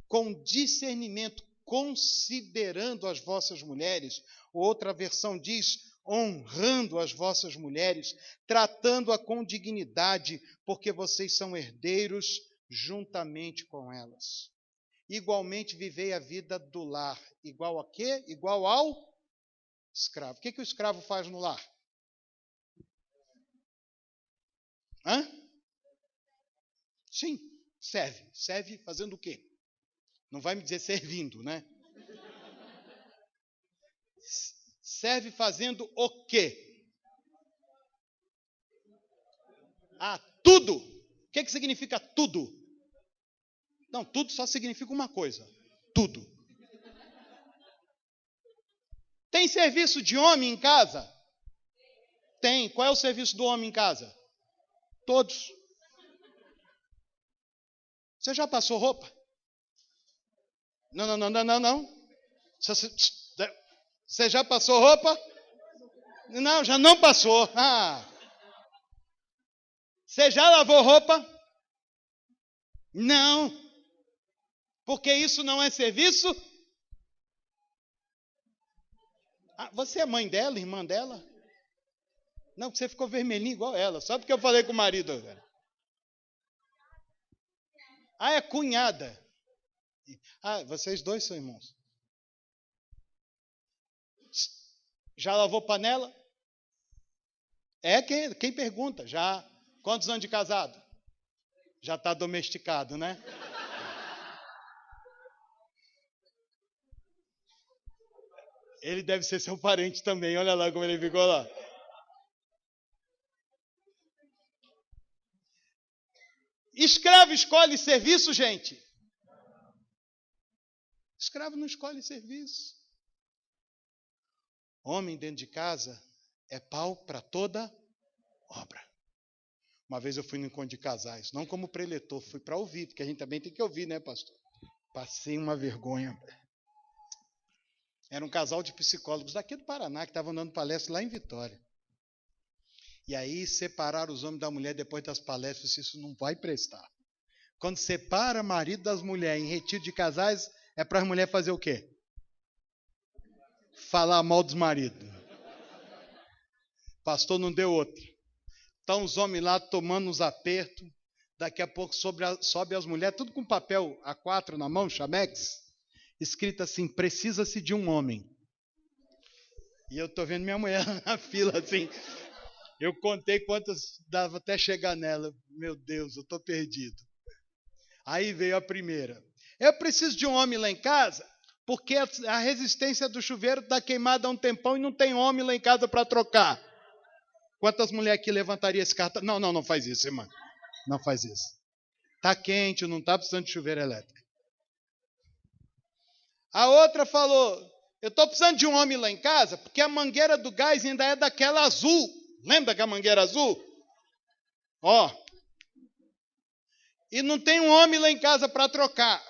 com discernimento, considerando as vossas mulheres. Outra versão diz: honrando as vossas mulheres, tratando-a com dignidade, porque vocês são herdeiros juntamente com elas. Igualmente vivei a vida do lar. Igual a quê? Igual ao escravo. O que o escravo faz no lar? Sim, serve. Serve fazendo o quê? Não vai me dizer servindo, né? Serve fazendo o quê? Tudo. O que significa tudo? Não, tudo só significa uma coisa. Tudo. Tem serviço de homem em casa? Tem. Qual é o serviço do homem em casa? Todos. Você já passou roupa? Não. Você já passou roupa? Não, já não passou. Você já lavou roupa? Não. Porque isso não é serviço? Você é mãe dela, irmã dela? Não, você ficou vermelhinho igual ela, só porque eu falei com o marido agora. É cunhada. Vocês dois são irmãos. Já lavou panela? Quem pergunta? Já. Quantos anos de casado? Já está domesticado, né? Ele deve ser seu parente também. Olha lá como ele ficou lá. Escravo escolhe serviço, gente? Escravo não escolhe serviço. Homem dentro de casa é pau para toda obra. Uma vez eu fui no encontro de casais, não como preletor, fui para ouvir, porque a gente também tem que ouvir, né, pastor? Passei uma vergonha. Era um casal de psicólogos daqui do Paraná, que estavam dando palestra lá em Vitória. E aí separaram os homens da mulher depois das palestras, isso não vai prestar. Quando separa marido das mulheres em retiro de casais, é para as mulheres fazer o quê? Falar mal dos maridos. Pastor não deu outra. Estão os homens lá tomando uns apertos, daqui a pouco sobe as mulheres, tudo com papel A4 na mão, chamex, escrito assim: precisa-se de um homem. E eu estou vendo minha mulher na fila assim. Eu contei quantas dava até chegar nela. Meu Deus, eu estou perdido. Aí veio a primeira. Eu preciso de um homem lá em casa, porque a resistência do chuveiro está queimada há um tempão e não tem homem lá em casa para trocar. Quantas mulheres aqui levantariam esse cartão? Não faz isso, irmã. Não faz isso. Está quente, não está precisando de chuveiro elétrico. A outra falou: eu estou precisando de um homem lá em casa, porque a mangueira do gás ainda é daquela azul. Lembra daquela mangueira azul? Ó, e não tem um homem lá em casa para trocar.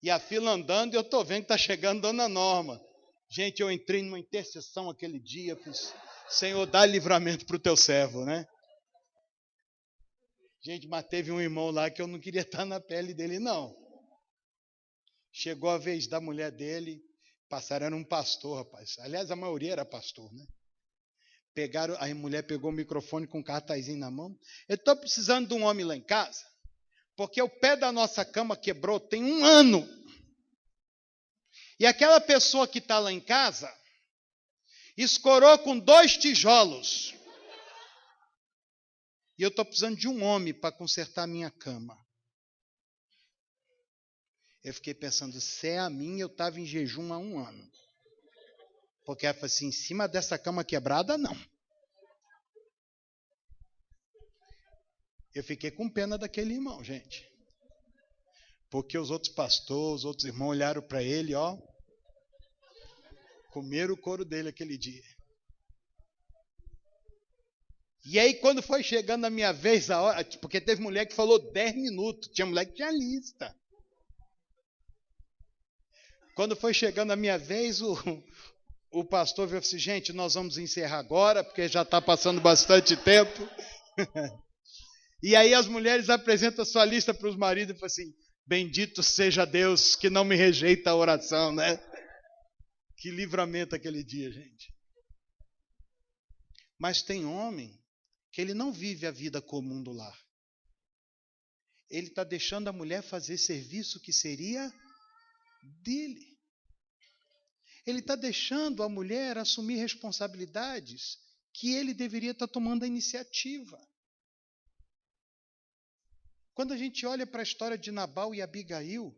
E a fila andando, e eu estou vendo que está chegando Dona Norma. Gente, eu entrei numa intercessão aquele dia, fiz, Senhor, dá livramento para o teu servo, né? Gente, mas teve um irmão lá que eu não queria estar na pele dele, não. Chegou a vez da mulher dele, passaram, era um pastor, rapaz. Aliás, a maioria era pastor, né? Pegaram, a mulher pegou o microfone com um cartazinho na mão. Eu estou precisando de um homem lá em casa, porque o pé da nossa cama quebrou tem 1 ano. E aquela pessoa que está lá em casa escorou com 2 tijolos. E eu estou precisando de um homem para consertar a minha cama. Eu fiquei pensando, se é a minha, eu estava em jejum há 1 ano. Porque ela falou assim, em cima dessa cama quebrada, não. Eu fiquei com pena daquele irmão, gente. Porque os outros pastores, os outros irmãos olharam para ele, ó. Comeram o couro dele aquele dia. E aí, quando foi chegando a minha vez, a hora, porque teve mulher que falou 10 minutos, tinha mulher que tinha lista. Quando foi chegando a minha vez, o pastor veio assim, gente, nós vamos encerrar agora, porque já está passando bastante tempo. E aí as mulheres apresentam a sua lista para os maridos e falam assim, bendito seja Deus que não me rejeita a oração, né? Que livramento aquele dia, gente. Mas tem homem que ele não vive a vida comum do lar. Ele está deixando a mulher fazer serviço que seria dele. Ele está deixando a mulher assumir responsabilidades que ele deveria estar tomando a iniciativa. Quando a gente olha para a história de Nabal e Abigail,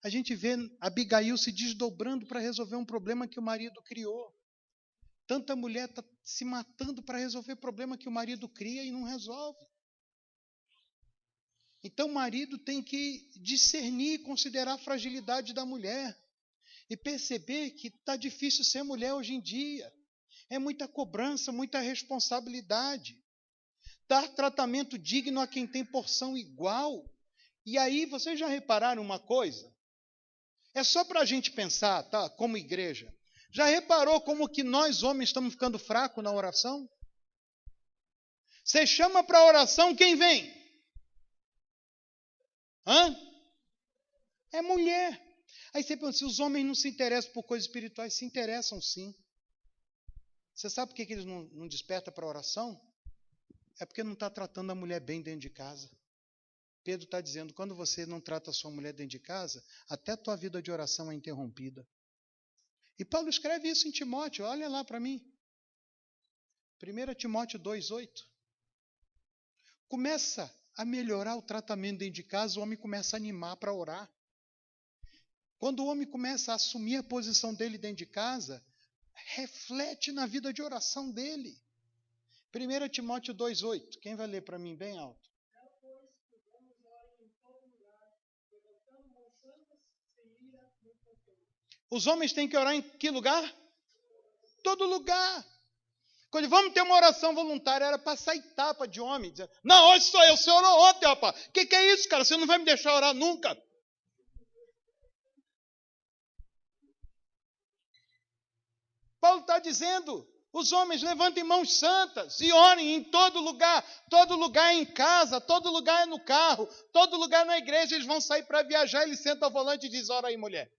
a gente vê Abigail se desdobrando para resolver um problema que o marido criou. Tanta mulher está se matando para resolver problema que o marido cria e não resolve. Então o marido tem que discernir e considerar a fragilidade da mulher. E perceber que está difícil ser mulher hoje em dia. É muita cobrança, muita responsabilidade. Dar tratamento digno a quem tem porção igual. E aí, vocês já repararam uma coisa? É só para a gente pensar, tá? Como igreja. Já reparou como que nós homens estamos ficando fracos na oração? Você chama para a oração, quem vem? Hã? É mulher. Aí você pensa, se os homens não se interessam por coisas espirituais, se interessam sim. Você sabe por que eles não despertam para a oração? É porque não está tratando a mulher bem dentro de casa. Pedro está dizendo, quando você não trata a sua mulher dentro de casa, até a tua vida de oração é interrompida. E Paulo escreve isso em Timóteo, olha lá para mim. 1 Timóteo 2,8. Começa a melhorar o tratamento dentro de casa, o homem começa a animar para orar. Quando o homem começa a assumir a posição dele dentro de casa, reflete na vida de oração dele. 1 Timóteo 2,8. Quem vai ler para mim bem alto? Os homens têm que orar em que lugar? Todo lugar. Quando vamos ter uma oração voluntária, era para sair tapa de homem. Dizer, não, hoje sou eu, você orou ontem, rapaz. O que é isso, cara? Você não vai me deixar orar nunca. Paulo está dizendo, os homens levantem mãos santas e orem em todo lugar é em casa, todo lugar é no carro, todo lugar na igreja, eles vão sair para viajar, eles sentam ao volante e dizem, ora aí, mulher.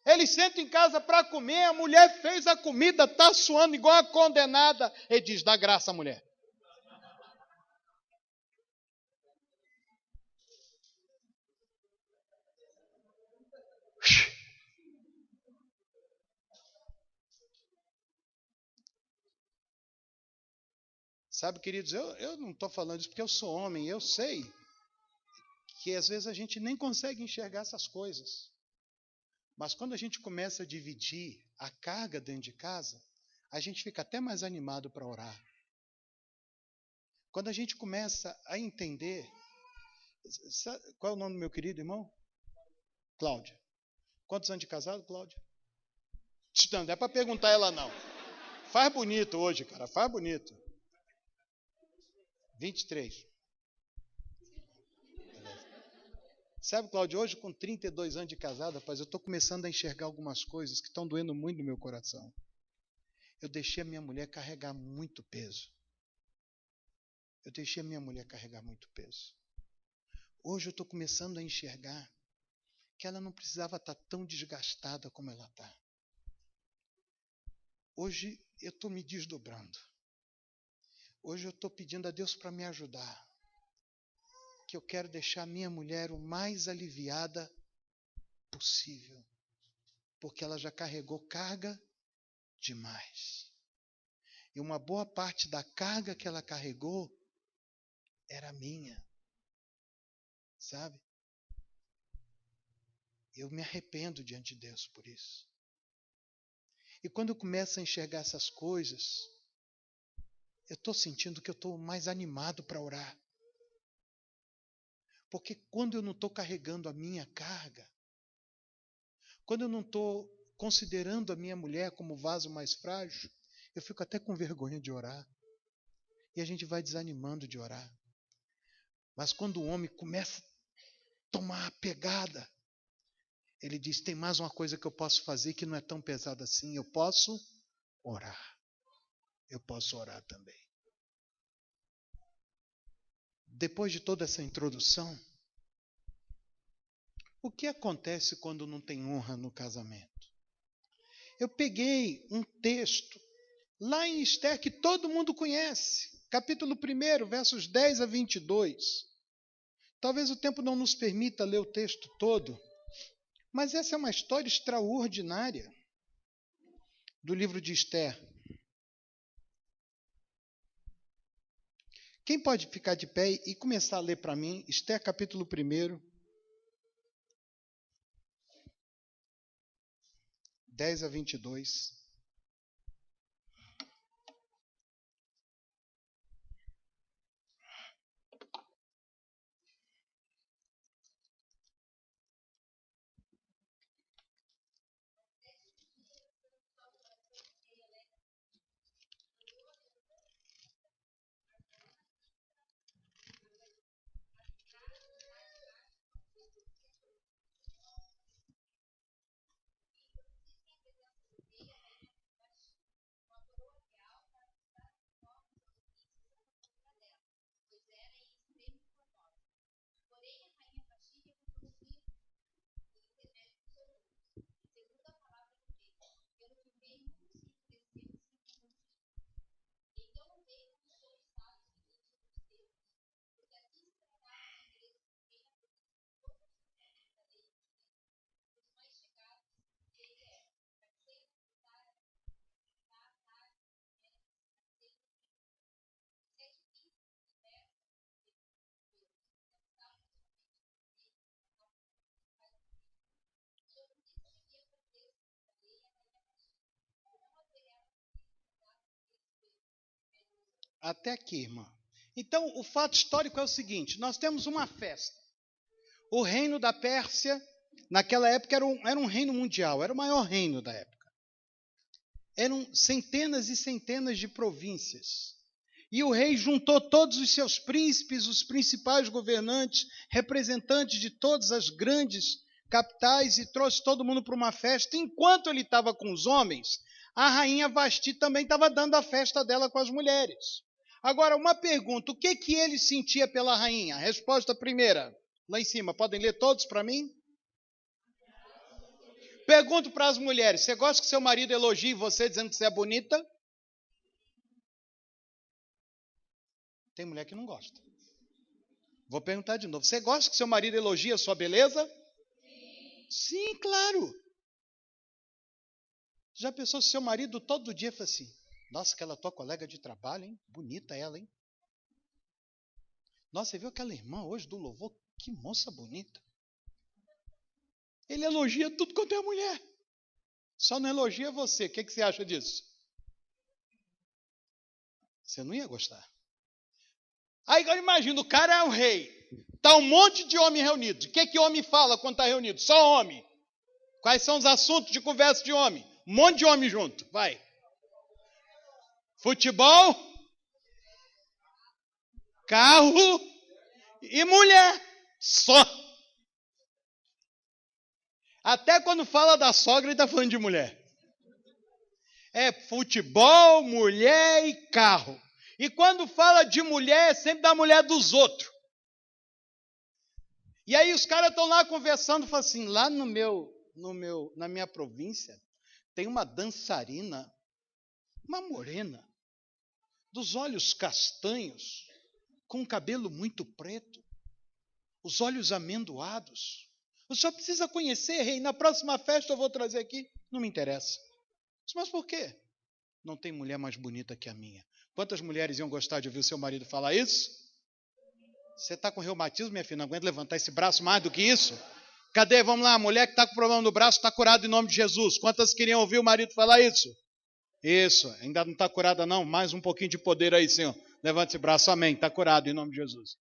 Eles sentam em casa para comer, a mulher fez a comida, está suando igual a condenada, ele diz, dá graça, mulher. Sabe, queridos, eu não estou falando isso porque eu sou homem, eu sei que às vezes a gente nem consegue enxergar essas coisas. Mas quando a gente começa a dividir a carga dentro de casa, a gente fica até mais animado para orar. Quando a gente começa a entender... Qual é o nome do meu querido irmão? Cláudia. Quantos anos de casado, Cláudia? Não é para perguntar ela não. Faz bonito hoje, cara. Faz bonito. 23. Sabe, Cláudio, hoje com 32 anos de casada, rapaz, eu estou começando a enxergar algumas coisas que estão doendo muito no meu coração. Eu deixei a minha mulher carregar muito peso. Hoje eu estou começando a enxergar que ela não precisava estar tão desgastada como ela está. Hoje eu estou me desdobrando. Hoje eu estou pedindo a Deus para me ajudar. Que eu quero deixar a minha mulher o mais aliviada possível. Porque ela já carregou carga demais. E uma boa parte da carga que ela carregou era minha. Sabe? Eu me arrependo diante de Deus por isso. E quando eu começo a enxergar essas coisas, eu estou sentindo que eu estou mais animado para orar. Porque quando eu não estou carregando a minha carga, quando eu não estou considerando a minha mulher como vaso mais frágil, eu fico até com vergonha de orar. E a gente vai desanimando de orar. Mas quando o homem começa a tomar a pegada, ele diz, tem mais uma coisa que eu posso fazer que não é tão pesada assim. Eu posso orar. Eu posso orar também. Depois de toda essa introdução, o que acontece quando não tem honra no casamento? Eu peguei um texto lá em Esther que todo mundo conhece, capítulo 1, versos 10 a 22. Talvez o tempo não nos permita ler o texto todo, mas essa é uma história extraordinária do livro de Esther. Quem pode ficar de pé e começar a ler para mim, Esther capítulo 1, 10 a 22. Até aqui, irmã. Então, o fato histórico é o seguinte, nós temos uma festa. O reino da Pérsia, naquela época, era um reino mundial, era o maior reino da época. Eram centenas e centenas de províncias. E o rei juntou todos os seus príncipes, os principais governantes, representantes de todas as grandes capitais e trouxe todo mundo para uma festa. Enquanto ele estava com os homens, a rainha Vasti também estava dando a festa dela com as mulheres. Agora, uma pergunta, o que ele sentia pela rainha? Resposta primeira, lá em cima, podem ler todos para mim? Pergunto para as mulheres, você gosta que seu marido elogie você dizendo que você é bonita? Tem mulher que não gosta. Vou perguntar de novo, você gosta que seu marido elogie a sua beleza? Sim, claro. Já pensou se seu marido todo dia fala assim, nossa, aquela tua colega de trabalho, hein? Bonita ela, hein? Nossa, você viu aquela irmã hoje do louvor? Que moça bonita. Ele elogia tudo quanto é mulher. Só não elogia você. O que você acha disso? Você não ia gostar. Aí agora imagina, o cara é o rei. Está um monte de homem reunido. O que homem fala quando está reunido? Só homem. Quais são os assuntos de conversa de homem? Um monte de homem junto. Vai. futebol, carro e mulher. Só. Até quando fala da sogra, ele está falando de mulher. É futebol, mulher e carro. E quando fala de mulher, é sempre da mulher dos outros. E aí os caras estão lá conversando, falam assim, lá na minha província, tem uma dançarina, uma morena, dos olhos castanhos, com um cabelo muito preto, os olhos amendoados. O senhor precisa conhecer, rei, na próxima festa eu vou trazer aqui. Não me interessa. Mas por quê? Não tem mulher mais bonita que a minha. Quantas mulheres iam gostar de ouvir o seu marido falar isso? Você está com reumatismo, minha filha? Não aguenta levantar esse braço mais do que isso? Cadê? Vamos lá, a mulher que está com problema no braço está curada em nome de Jesus. Quantas queriam ouvir o marido falar isso? Isso, ainda não está curada não? Mais um pouquinho de poder aí, Senhor. Levanta esse braço, amém. Está curado em nome de Jesus.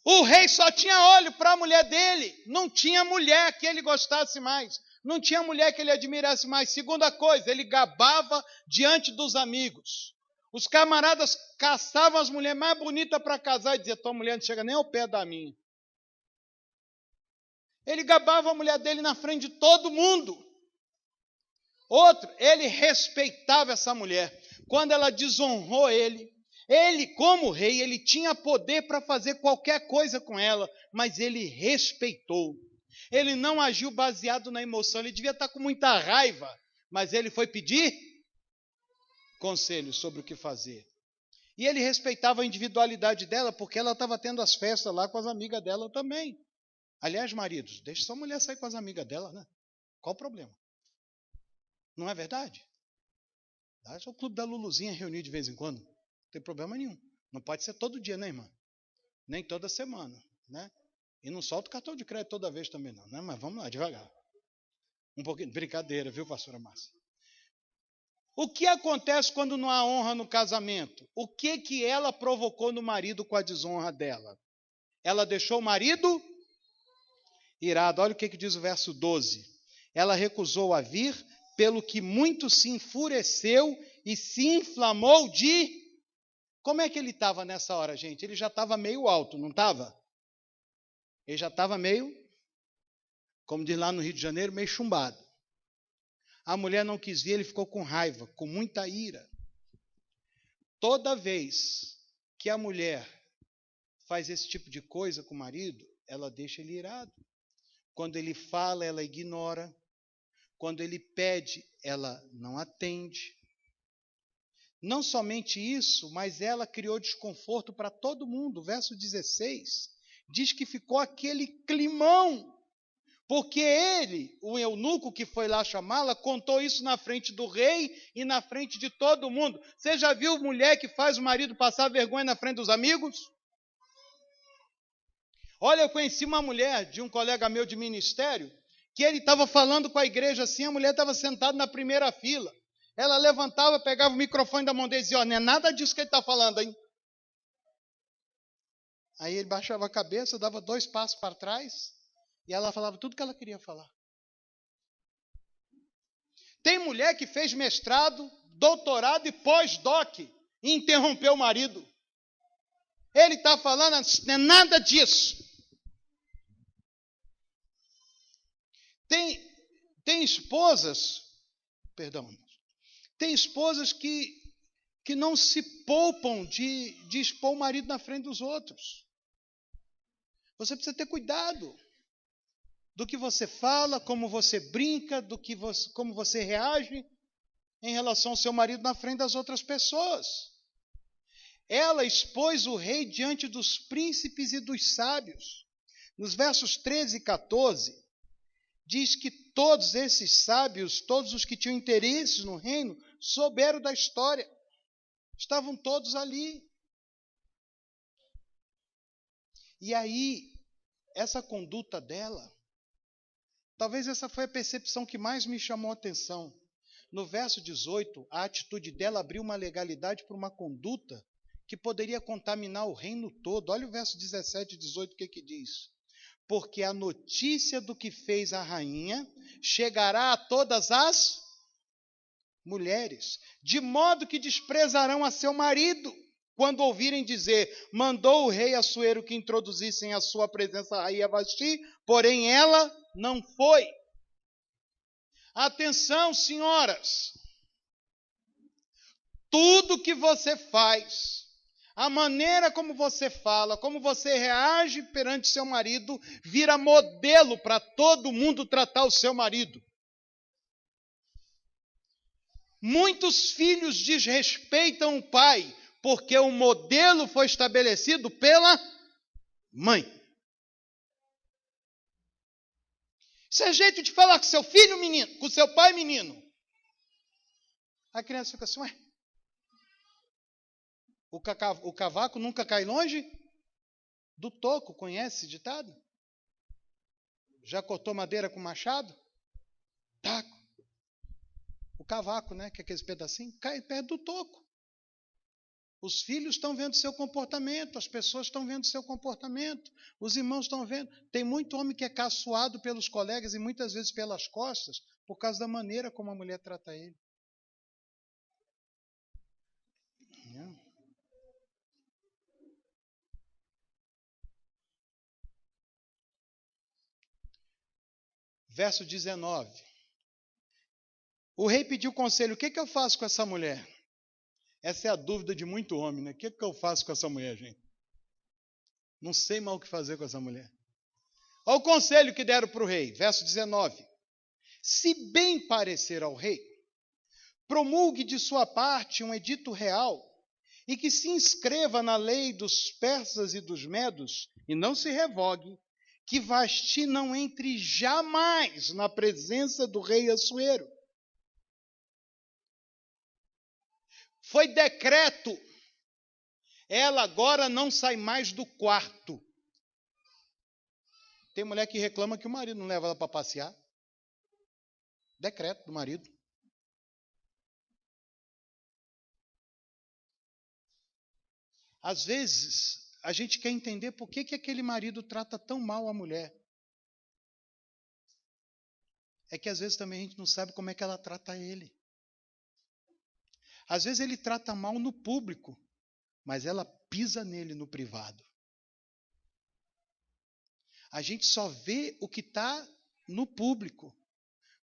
O rei só tinha olho para a mulher dele. Não tinha mulher que ele gostasse mais. Não tinha mulher que ele admirasse mais. Segunda coisa, ele gabava diante dos amigos. Os camaradas caçavam as mulheres mais bonitas para casar e diziam, tua mulher não chega nem ao pé da minha. Ele gabava a mulher dele na frente de todo mundo. Outro, ele respeitava essa mulher. Quando ela desonrou ele, como rei, ele tinha poder para fazer qualquer coisa com ela, mas ele respeitou. Ele não agiu baseado na emoção, ele devia estar com muita raiva, mas ele foi pedir conselhos sobre o que fazer. E ele respeitava a individualidade dela, porque ela estava tendo as festas lá com as amigas dela também. Aliás, maridos, deixa sua mulher sair com as amigas dela, né? Qual o problema? Não é verdade? Deixa o clube da Luluzinha reunir de vez em quando. Não tem problema nenhum. Não pode ser todo dia, né, irmã? Nem toda semana, né? E não solta o cartão de crédito toda vez também não, né? Mas vamos lá, devagar. Um pouquinho, brincadeira, viu, pastora Márcia? O que acontece quando não há honra no casamento? O que ela provocou no marido com a desonra dela? Ela deixou o marido irado. Olha o que diz o verso 12. Ela recusou a vir, pelo que muito se enfureceu e se inflamou de... Como é que ele estava nessa hora, gente? Ele já estava meio alto, não estava? Ele já estava meio, como diz lá no Rio de Janeiro, meio chumbado. A mulher não quis ver, ele ficou com raiva, com muita ira. Toda vez que a mulher faz esse tipo de coisa com o marido, ela deixa ele irado. Quando ele fala, ela ignora. Quando ele pede, ela não atende. Não somente isso, mas ela criou desconforto para todo mundo. Verso 16, diz que ficou aquele climão. Porque ele, o eunuco que foi lá chamá-la, contou isso na frente do rei e na frente de todo mundo. Você já viu mulher que faz o marido passar vergonha na frente dos amigos? Olha, eu conheci uma mulher de um colega meu de ministério, que ele estava falando com a igreja assim, a mulher estava sentada na primeira fila. Ela levantava, pegava o microfone da mão dele e dizia, não é nada disso que ele está falando, hein? Aí ele baixava a cabeça, dava 2 passos para trás, e ela falava tudo que ela queria falar. Tem mulher que fez mestrado, doutorado e pós-doc e interrompeu o marido. Ele está falando, não é nada disso. Tem esposas, tem esposas que não se poupam de expor o marido na frente dos outros. Você precisa ter cuidado do que você fala, como você brinca, como você reage em relação ao seu marido na frente das outras pessoas. Ela expôs o rei diante dos príncipes e dos sábios. Nos versos 13 e 14, diz que todos esses sábios, todos os que tinham interesses no reino, souberam da história. Estavam todos ali. E aí, essa conduta dela, talvez essa foi a percepção que mais me chamou a atenção. No verso 18, a atitude dela abriu uma legalidade para uma conduta que poderia contaminar o reino todo. Olha o verso 17 e 18, o que diz? Porque a notícia do que fez a rainha chegará a todas as... mulheres, de modo que desprezarão a seu marido, quando ouvirem dizer, mandou o rei Assuero que introduzissem a sua presença a rainha Vasti, porém ela não foi. Atenção, senhoras, tudo que você faz, a maneira como você fala, como você reage perante seu marido, vira modelo para todo mundo tratar o seu marido. Muitos filhos desrespeitam o pai, porque o modelo foi estabelecido pela mãe. Isso é jeito de falar com seu filho, menino, com seu pai, menino. A criança fica assim, ué, o cavaco nunca cai longe do toco, conhece esse ditado? Já cortou madeira com machado? Taco. O cavaco, né, que é aquele pedacinho, cai perto do toco. Os filhos estão vendo seu comportamento, as pessoas estão vendo seu comportamento, os irmãos estão vendo. Tem muito homem que é caçoado pelos colegas e muitas vezes pelas costas, por causa da maneira como a mulher trata ele. Verso 19. O rei pediu conselho, o que eu faço com essa mulher? Essa é a dúvida de muito homem, né? O que eu faço com essa mulher, gente? Não sei mais o que fazer com essa mulher. Olha o conselho que deram para o rei, verso 19. Se bem parecer ao rei, promulgue de sua parte um edito real e que se inscreva na lei dos persas e dos medos e não se revogue, que Vasti não entre jamais na presença do rei Assuero. Foi decreto. Ela agora não sai mais do quarto. Tem mulher que reclama que o marido não leva ela para passear. Decreto do marido. Às vezes, a gente quer entender por que aquele marido trata tão mal a mulher. É que às vezes também a gente não sabe como é que ela trata ele. Às vezes ele trata mal no público, mas ela pisa nele no privado. A gente só vê o que está no público,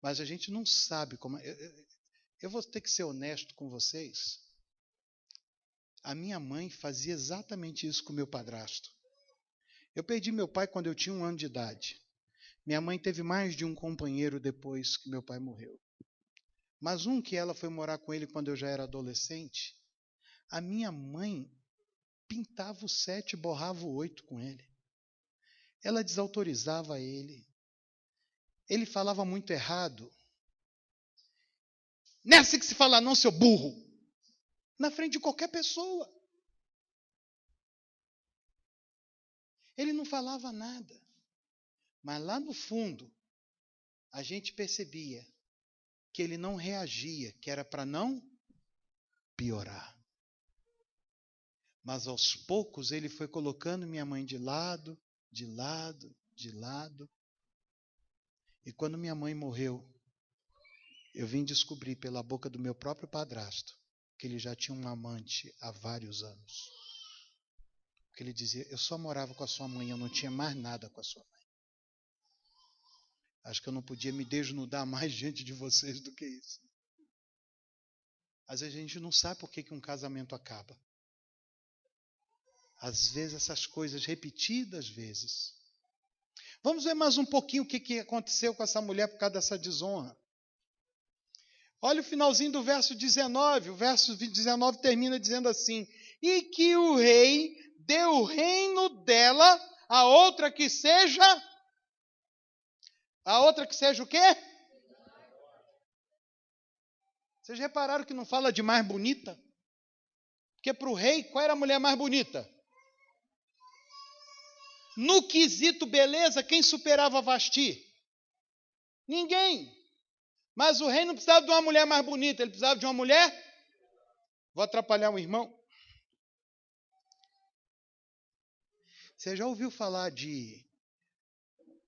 mas a gente não sabe como. Eu vou ter que ser honesto com vocês. A minha mãe fazia exatamente isso com meu padrasto. Eu perdi meu pai quando eu tinha 1 ano de idade. Minha mãe teve mais de um companheiro depois que meu pai morreu. Mas um que ela foi morar com ele quando eu já era adolescente, a minha mãe pintava o 7 e borrava o 8 com ele. Ela desautorizava ele. Ele falava muito errado. Não é assim que se fala não, seu burro. Na frente de qualquer pessoa. Ele não falava nada. Mas lá no fundo, a gente percebia que ele não reagia, que era para não piorar. Mas aos poucos ele foi colocando minha mãe de lado, de lado, de lado. E quando minha mãe morreu, eu vim descobrir pela boca do meu próprio padrasto que ele já tinha um amante há vários anos. Porque ele dizia, eu só morava com a sua mãe, eu não tinha mais nada com a sua mãe. Acho que eu não podia me desnudar mais diante de vocês do que isso. Às vezes a gente não sabe por que um casamento acaba. Às vezes essas coisas repetidas vezes. Vamos ver mais um pouquinho o que aconteceu com essa mulher por causa dessa desonra. Olha o finalzinho do verso 19. O verso 19 termina dizendo assim, e que o rei dê o reino dela a outra que seja o quê? Vocês repararam que não fala de mais bonita? Porque para o rei, qual era a mulher mais bonita? No quesito beleza, quem superava Vasti? Ninguém. Mas o rei não precisava de uma mulher mais bonita, ele precisava de uma mulher... Vou atrapalhar um irmão. Você já ouviu falar de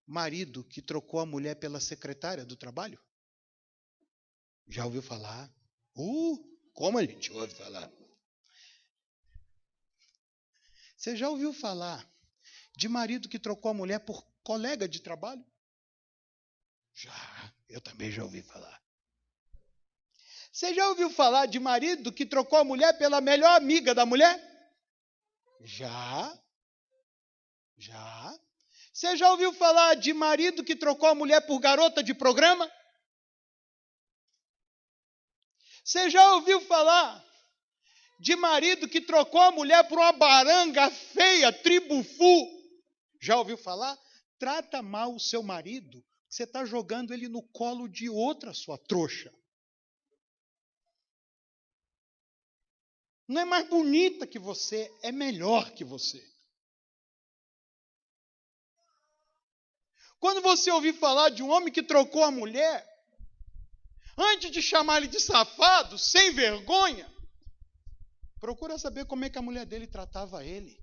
marido que trocou a mulher pela secretária do trabalho? Já ouviu falar? Como a gente ouve falar. Você já ouviu falar de marido que trocou a mulher por colega de trabalho? Já, eu também já ouvi falar. Você já ouviu falar de marido que trocou a mulher pela melhor amiga da mulher? Já. Você já ouviu falar de marido que trocou a mulher por garota de programa? Você já ouviu falar de marido que trocou a mulher por uma baranga feia, tribufu? Já ouviu falar? Trata mal o seu marido, você está jogando ele no colo de outra, sua trouxa. Não é mais bonita que você, é melhor que você. Quando você ouvir falar de um homem que trocou a mulher, antes de chamar ele de safado, sem vergonha, procura saber como é que a mulher dele tratava ele.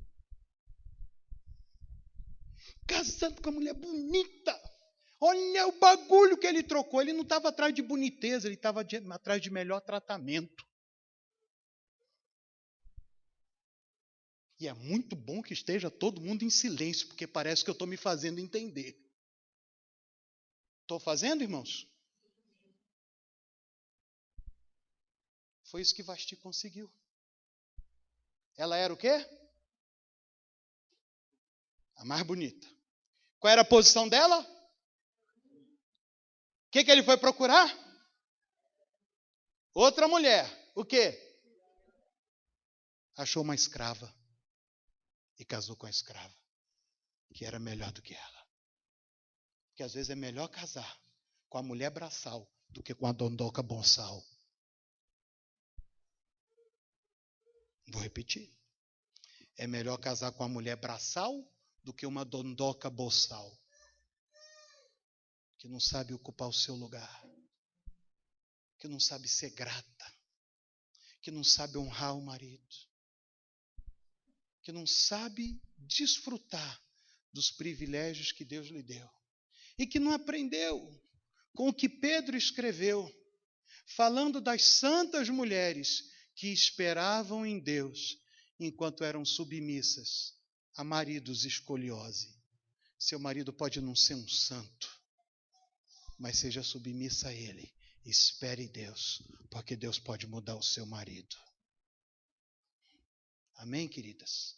Casando com uma mulher bonita. Olha o bagulho que ele trocou. Ele não estava atrás de boniteza, ele estava atrás de melhor tratamento. E é muito bom que esteja todo mundo em silêncio, porque parece que eu estou me fazendo entender. Estou fazendo, irmãos? Foi isso que Vasti conseguiu. Ela era o quê? A mais bonita. Qual era a posição dela? O que ele foi procurar? Outra mulher. O quê? Achou uma escrava. E casou com a escrava, que era melhor do que ela. Porque às vezes é melhor casar com a mulher braçal do que com a dondoca boçal. Vou repetir. É melhor casar com a mulher braçal do que uma dondoca boçal, que não sabe ocupar o seu lugar, que não sabe ser grata, que não sabe honrar o marido, que não sabe desfrutar dos privilégios que Deus lhe deu. E que não aprendeu com o que Pedro escreveu, falando das santas mulheres que esperavam em Deus enquanto eram submissas a maridos escoliose. Seu marido pode não ser um santo, mas seja submissa a ele. Espere Deus, porque Deus pode mudar o seu marido. Amém, queridas?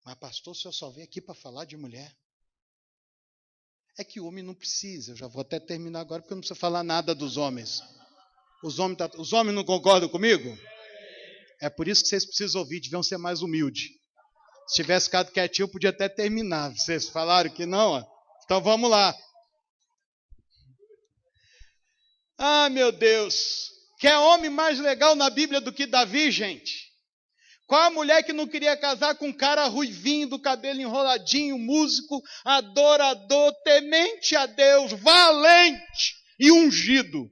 Mas pastor, o senhor só veio aqui para falar de mulher? É que o homem não precisa. Eu já vou até terminar agora, porque eu não preciso falar nada dos homens. Os homens não concordam comigo? É por isso que vocês precisam ouvir, deviam ser mais humildes. Se tivesse ficado quietinho, eu podia até terminar. Vocês falaram que não? Ó. Então vamos lá. Ah, meu Deus. Quer homem mais legal na Bíblia do que Davi, gente? Qual a mulher que não queria casar com um cara ruivinho, do cabelo enroladinho, músico, adorador, temente a Deus, valente e ungido?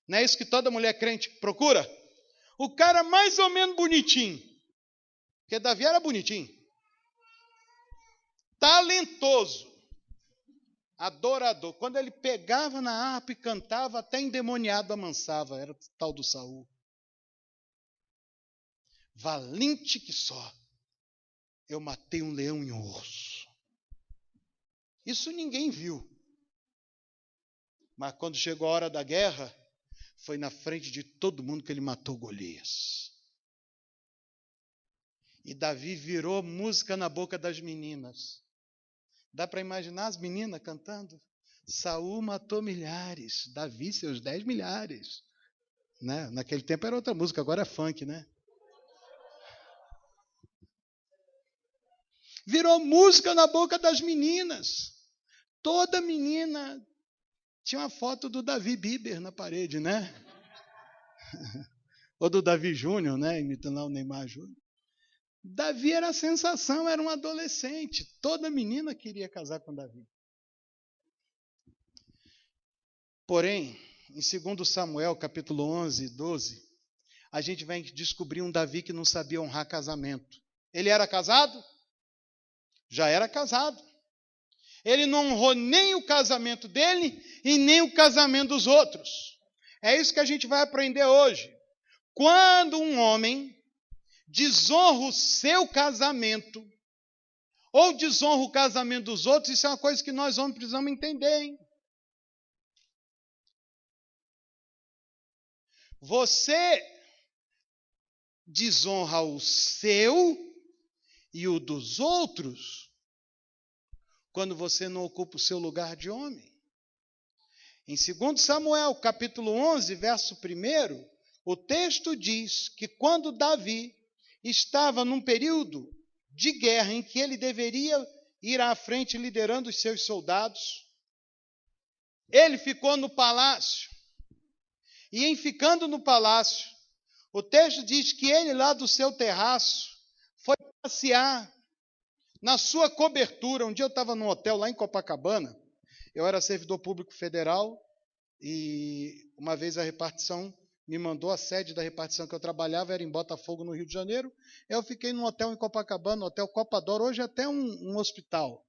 Não é isso que toda mulher crente procura? O cara mais ou menos bonitinho. Porque Davi era bonitinho. Talentoso. Adorador. Quando ele pegava na harpa e cantava, até endemoniado amansava. Era o tal do Saul. Valente que só. Eu matei um leão e um urso. Isso ninguém viu. Mas quando chegou a hora da guerra, foi na frente de todo mundo que ele matou Golias. E Davi virou música na boca das meninas. Dá para imaginar as meninas cantando? Saul matou milhares, Davi seus 10 milhares. Né? Naquele tempo era outra música, agora é funk, né? Virou música na boca das meninas. Toda menina tinha uma foto do Davi Bieber na parede, né? Ou do Davi Júnior, né? Imitando lá o Neymar Júnior. Davi era a sensação, era um adolescente. Toda menina queria casar com Davi. Porém, em 2 Samuel, capítulo 11, 12, a gente vai descobrir um Davi que não sabia honrar casamento. Ele era casado? Já era casado. Ele não honrou nem o casamento dele e nem o casamento dos outros. É isso que a gente vai aprender hoje. Quando um homem desonra o seu casamento, ou desonra o casamento dos outros, isso é uma coisa que nós homens precisamos entender, hein? Você desonra o seu e o dos outros quando você não ocupa o seu lugar de homem. Em 2 Samuel, capítulo 11, verso 1, o texto diz que quando Davi estava num período de guerra em que ele deveria ir à frente liderando os seus soldados, ele ficou no palácio. E em ficando no palácio, o texto diz que ele lá do seu terraço foi passear na sua cobertura. Um dia eu estava num hotel lá em Copacabana, eu era servidor público federal e uma vez a repartição me mandou, a sede da repartição que eu trabalhava era em Botafogo, no Rio de Janeiro. Eu fiquei num hotel em Copacabana, no Hotel Copador, hoje é até um hospital,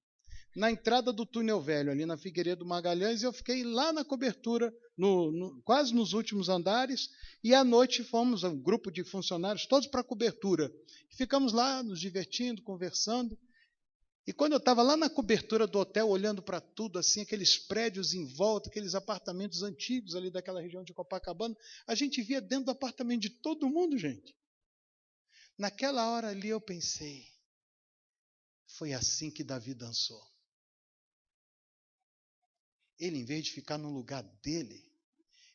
na entrada do Túnel Velho, ali na Figueiredo Magalhães, e eu fiquei lá na cobertura, quase nos últimos andares, e à noite fomos, um grupo de funcionários, todos para a cobertura. Ficamos lá nos divertindo, conversando, e quando eu estava lá na cobertura do hotel, olhando para tudo, assim, aqueles prédios em volta, aqueles apartamentos antigos ali daquela região de Copacabana, a gente via dentro do apartamento de todo mundo, gente. Naquela hora ali eu pensei, foi assim que Davi dançou. Ele, em vez de ficar no lugar dele,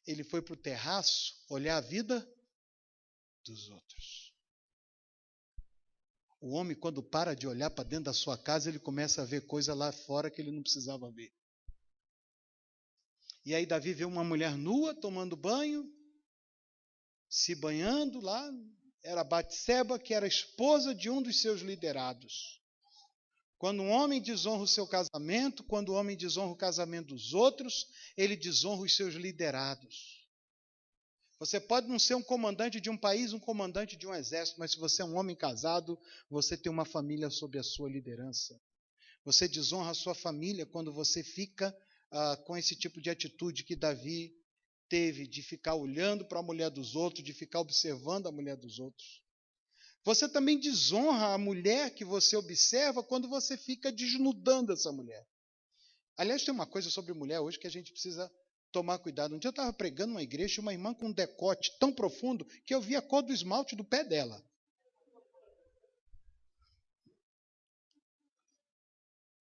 ele foi para o terraço olhar a vida dos outros. O homem, quando para de olhar para dentro da sua casa, ele começa a ver coisa lá fora que ele não precisava ver. E aí Davi vê uma mulher nua tomando banho, se banhando lá. Era Batseba, que era esposa de um dos seus liderados. Quando um homem desonra o seu casamento, quando o homem desonra o casamento dos outros, ele desonra os seus liderados. Você pode não ser um comandante de um país, um comandante de um exército, mas se você é um homem casado, você tem uma família sob a sua liderança. Você desonra a sua família quando você fica com esse tipo de atitude que Davi teve, de ficar olhando para a mulher dos outros, de ficar observando a mulher dos outros. Você também desonra a mulher que você observa quando você fica desnudando essa mulher. Aliás, tem uma coisa sobre mulher hoje que a gente precisa tomar cuidado. Um dia eu estava pregando numa igreja, uma irmã com um decote tão profundo que eu vi a cor do esmalte do pé dela.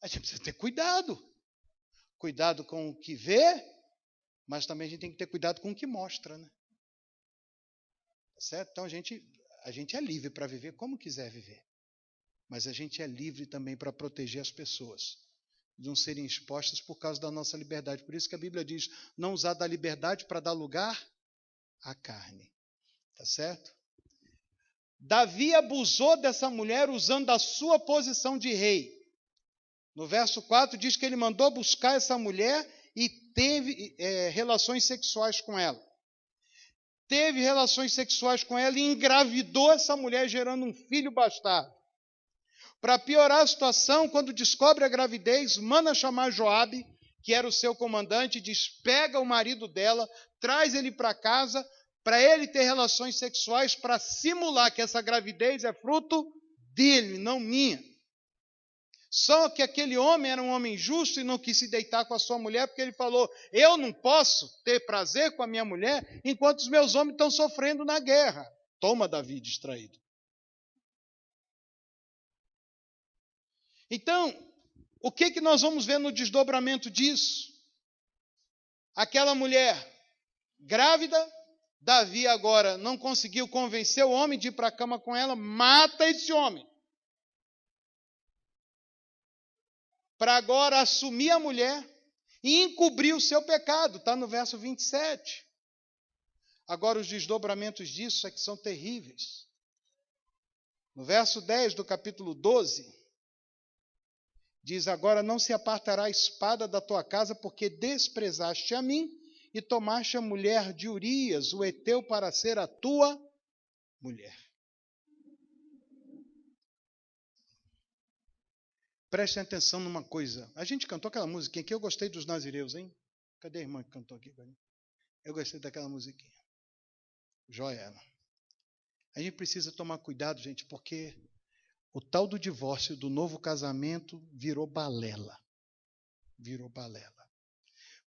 A gente precisa ter cuidado. Cuidado com o que vê, mas também a gente tem que ter cuidado com o que mostra, né? Certo? Então a gente é livre para viver como quiser viver. Mas a gente é livre também para proteger as pessoas de não serem expostas por causa da nossa liberdade. Por isso que a Bíblia diz, não usar da liberdade para dar lugar à carne. Tá certo? Davi abusou dessa mulher usando a sua posição de rei. No verso 4 diz que ele mandou buscar essa mulher e teve relações sexuais com ela. Teve relações sexuais com ela e engravidou essa mulher, gerando um filho bastardo. Para piorar a situação, quando descobre a gravidez, manda chamar Joabe, que era o seu comandante, diz, pega o marido dela, traz ele para casa, para ele ter relações sexuais, para simular que essa gravidez é fruto dele, não minha. Só que aquele homem era um homem justo e não quis se deitar com a sua mulher, porque ele falou, eu não posso ter prazer com a minha mulher enquanto os meus homens estão sofrendo na guerra. Toma, Davi, distraído. Então, o que nós vamos ver no desdobramento disso? Aquela mulher grávida, Davi agora não conseguiu convencer o homem de ir para a cama com ela, mata esse homem. Para agora assumir a mulher e encobrir o seu pecado, está no verso 27. Agora os desdobramentos disso é que são terríveis. No verso 10 do capítulo 12, diz, agora não se apartará a espada da tua casa, porque desprezaste a mim e tomaste a mulher de Urias, o heteu, para ser a tua mulher. Prestem atenção numa coisa. A gente cantou aquela musiquinha aqui, eu gostei dos nazireus, hein? Cadê a irmã que cantou aqui? Eu gostei daquela musiquinha. Joia. A gente precisa tomar cuidado, gente, porque o tal do divórcio, do novo casamento, virou balela. Virou balela.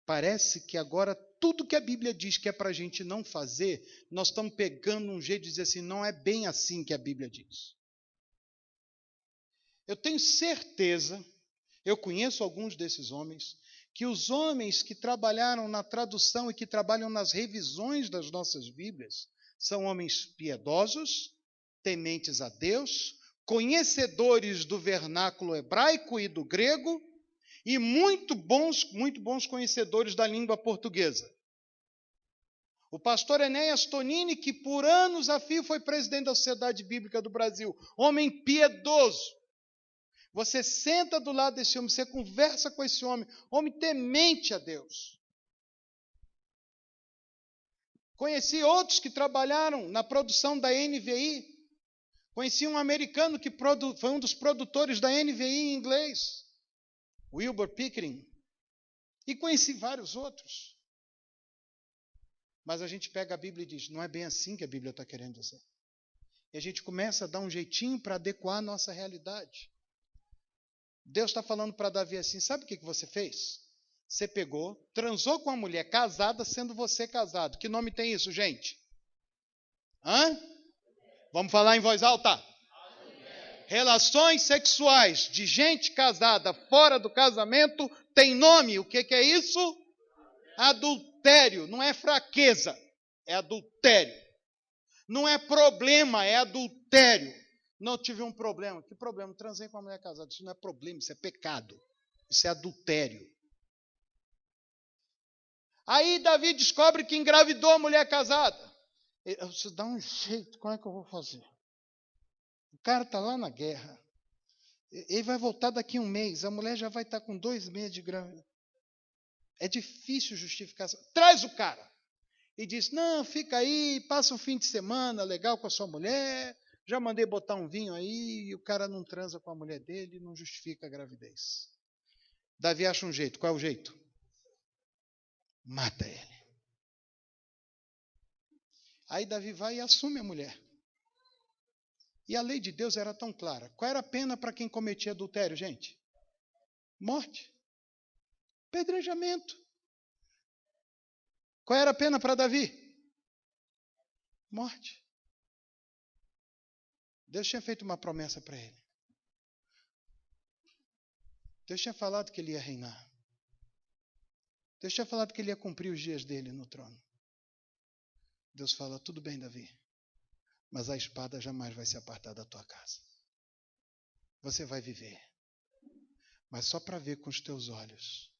Parece que agora tudo que a Bíblia diz que é para a gente não fazer, nós estamos pegando um jeito de dizer assim, não é bem assim que a Bíblia diz. Eu tenho certeza, eu conheço alguns desses homens, que os homens que trabalharam na tradução e que trabalham nas revisões das nossas Bíblias são homens piedosos, tementes a Deus, conhecedores do vernáculo hebraico e do grego e muito bons conhecedores da língua portuguesa. O pastor Enéas Tonini, que por anos a fio foi presidente da Sociedade Bíblica do Brasil, homem piedoso. Você senta do lado desse homem, você conversa com esse homem, homem temente a Deus. Conheci outros que trabalharam na produção da NVI. Conheci um americano que foi um dos produtores da NVI em inglês, Wilbur Pickering. E conheci vários outros. Mas a gente pega a Bíblia e diz, não é bem assim que a Bíblia está querendo dizer. E a gente começa a dar um jeitinho para adequar a nossa realidade. Deus está falando para Davi assim, sabe o que você fez? Você pegou, transou com uma mulher casada, sendo você casado. Que nome tem isso, gente? Hã? Vamos falar em voz alta? Relações sexuais de gente casada fora do casamento tem nome. O que é isso? Adultério. Não é fraqueza, é adultério. Não é problema, é adultério. Não tive um problema. Que problema? Transei com uma mulher casada. Isso não é problema, isso é pecado. Isso é adultério. Aí Davi descobre que engravidou a mulher casada. Você dá um jeito, como é que eu vou fazer? O cara está lá na guerra. Ele vai voltar daqui a um mês. A mulher já vai estar com 2 meses de grávida. É difícil justificar. Traz o cara. E diz, não, fica aí, passa um fim de semana legal com a sua mulher. Já mandei botar um vinho aí. E o cara não transa com a mulher dele e não justifica a gravidez. Davi acha um jeito. Qual é o jeito? Mata ele. Aí Davi vai e assume a mulher. E a lei de Deus era tão clara. Qual era a pena para quem cometia adultério, gente? Morte. Apedrejamento. Qual era a pena para Davi? Morte. Deus tinha feito uma promessa para ele. Deus tinha falado que ele ia reinar. Deus tinha falado que ele ia cumprir os dias dele no trono. Deus fala, tudo bem, Davi, mas a espada jamais vai se apartar da tua casa. Você vai viver, mas só para ver com os teus olhos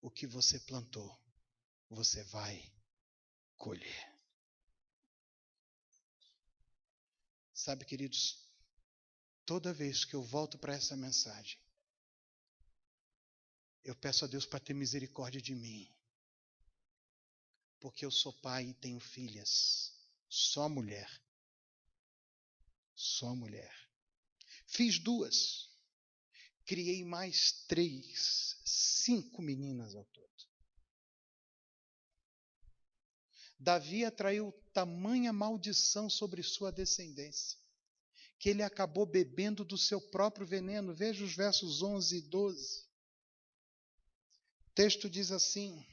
o que você plantou, você vai colher. Sabe, queridos, toda vez que eu volto para essa mensagem, eu peço a Deus para ter misericórdia de mim. Porque eu sou pai e tenho filhas. Só mulher. Só mulher. Fiz 2. Criei mais 3. 5 meninas ao todo. Davi atraiu tamanha maldição sobre sua descendência, que ele acabou bebendo do seu próprio veneno. Veja os versos 11 e 12. O texto diz assim,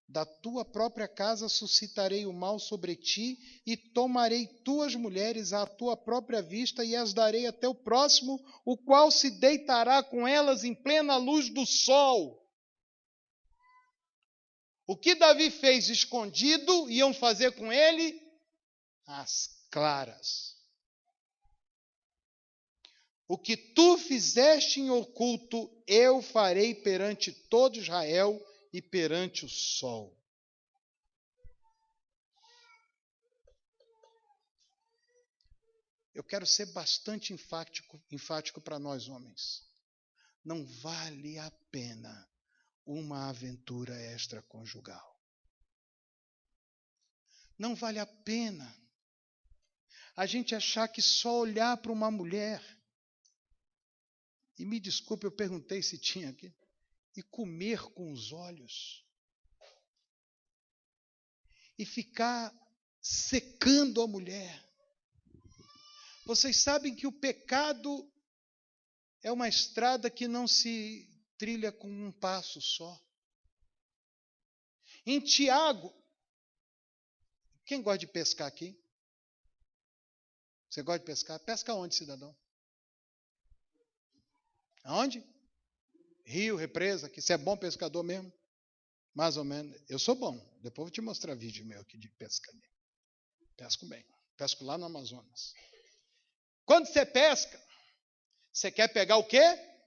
da tua própria casa suscitarei o mal sobre ti e tomarei tuas mulheres à tua própria vista e as darei a teu próximo, o qual se deitará com elas em plena luz do sol. O que Davi fez escondido, iam fazer com ele às claras. O que tu fizeste em oculto, eu farei perante todo Israel e perante o sol. Eu quero ser bastante enfático para nós homens. Não vale a pena uma aventura extraconjugal. Não vale a pena a gente achar que só olhar para uma mulher, e me desculpe, eu perguntei se tinha aqui, e comer com os olhos. e ficar secando a mulher. Vocês sabem que o pecado é uma estrada que não se trilha com um passo só. Em Tiago, quem gosta de pescar aqui? Você gosta de pescar? Pesca onde, cidadão? Aonde? Rio, represa, que você é bom pescador mesmo? Mais ou menos. Eu sou bom. Depois eu vou te mostrar vídeo meu aqui de pesca. Pesco bem. Pesco lá no Amazonas. Quando você pesca, você quer pegar o quê?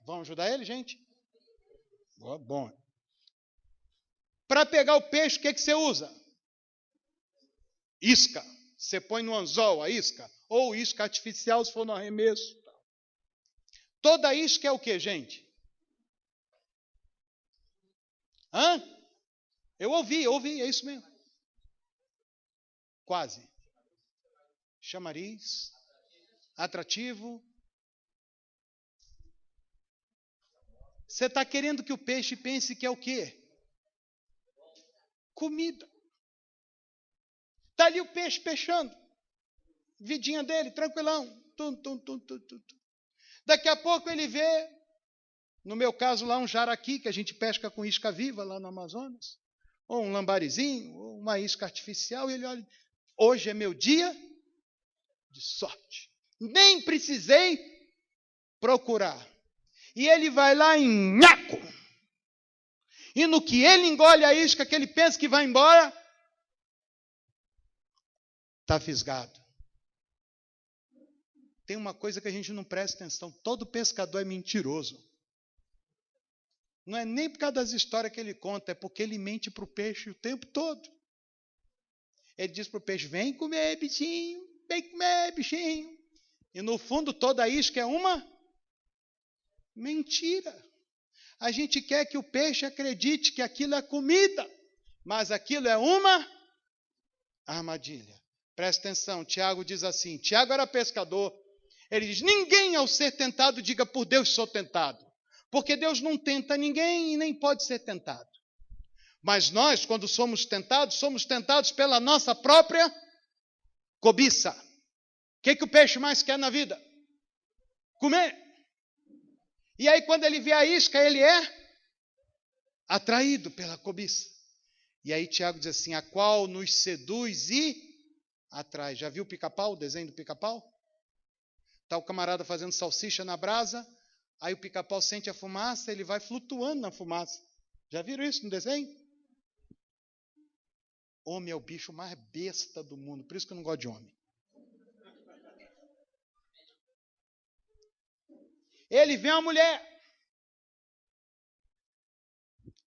Vamos ajudar ele, gente? Bom. Para pegar o peixe, o que você usa? Isca. Você põe no anzol a isca. Ou isca artificial, se for no arremesso. Toda isca é o quê, gente? Hã? Eu ouvi, é isso mesmo. Quase. Chamariz. Atrativo. Você está querendo que o peixe pense que é o quê? Comida. Está ali o peixe peixando. Vidinha dele, tranquilão. Tum. Daqui a pouco ele vê, no meu caso lá, um jaraqui, que a gente pesca com isca viva lá no Amazonas. Ou um lambarizinho, ou uma isca artificial. E ele olha, hoje é meu dia de sorte. Nem precisei procurar. E ele vai lá em nhaco. E no que ele engole a isca, que ele pensa que vai embora, está fisgado. Tem uma coisa que a gente não presta atenção. Todo pescador é mentiroso. Não é nem por causa das histórias que ele conta, é porque ele mente para o peixe o tempo todo. Ele diz para o peixe, vem comer, bichinho, vem comer, bichinho. E no fundo toda a isca é uma mentira. A gente quer que o peixe acredite que aquilo é comida, mas aquilo é uma armadilha. Presta atenção, Tiago diz assim, Tiago era pescador, ele diz, ninguém ao ser tentado diga por Deus sou tentado, porque Deus não tenta ninguém e nem pode ser tentado. Mas nós, quando somos tentados pela nossa própria cobiça. O que o peixe mais quer na vida? Comer. E aí quando ele vê a isca, ele é atraído pela cobiça. E aí Tiago diz assim, a qual nos seduz e atrai. Já viu o pica-pau, o desenho do pica-pau? Está o camarada fazendo salsicha na brasa, aí o pica-pau sente a fumaça, ele vai flutuando na fumaça. Já viram isso no desenho? Homem é o bicho mais besta do mundo, por isso que eu não gosto de homem. Ele vê uma mulher.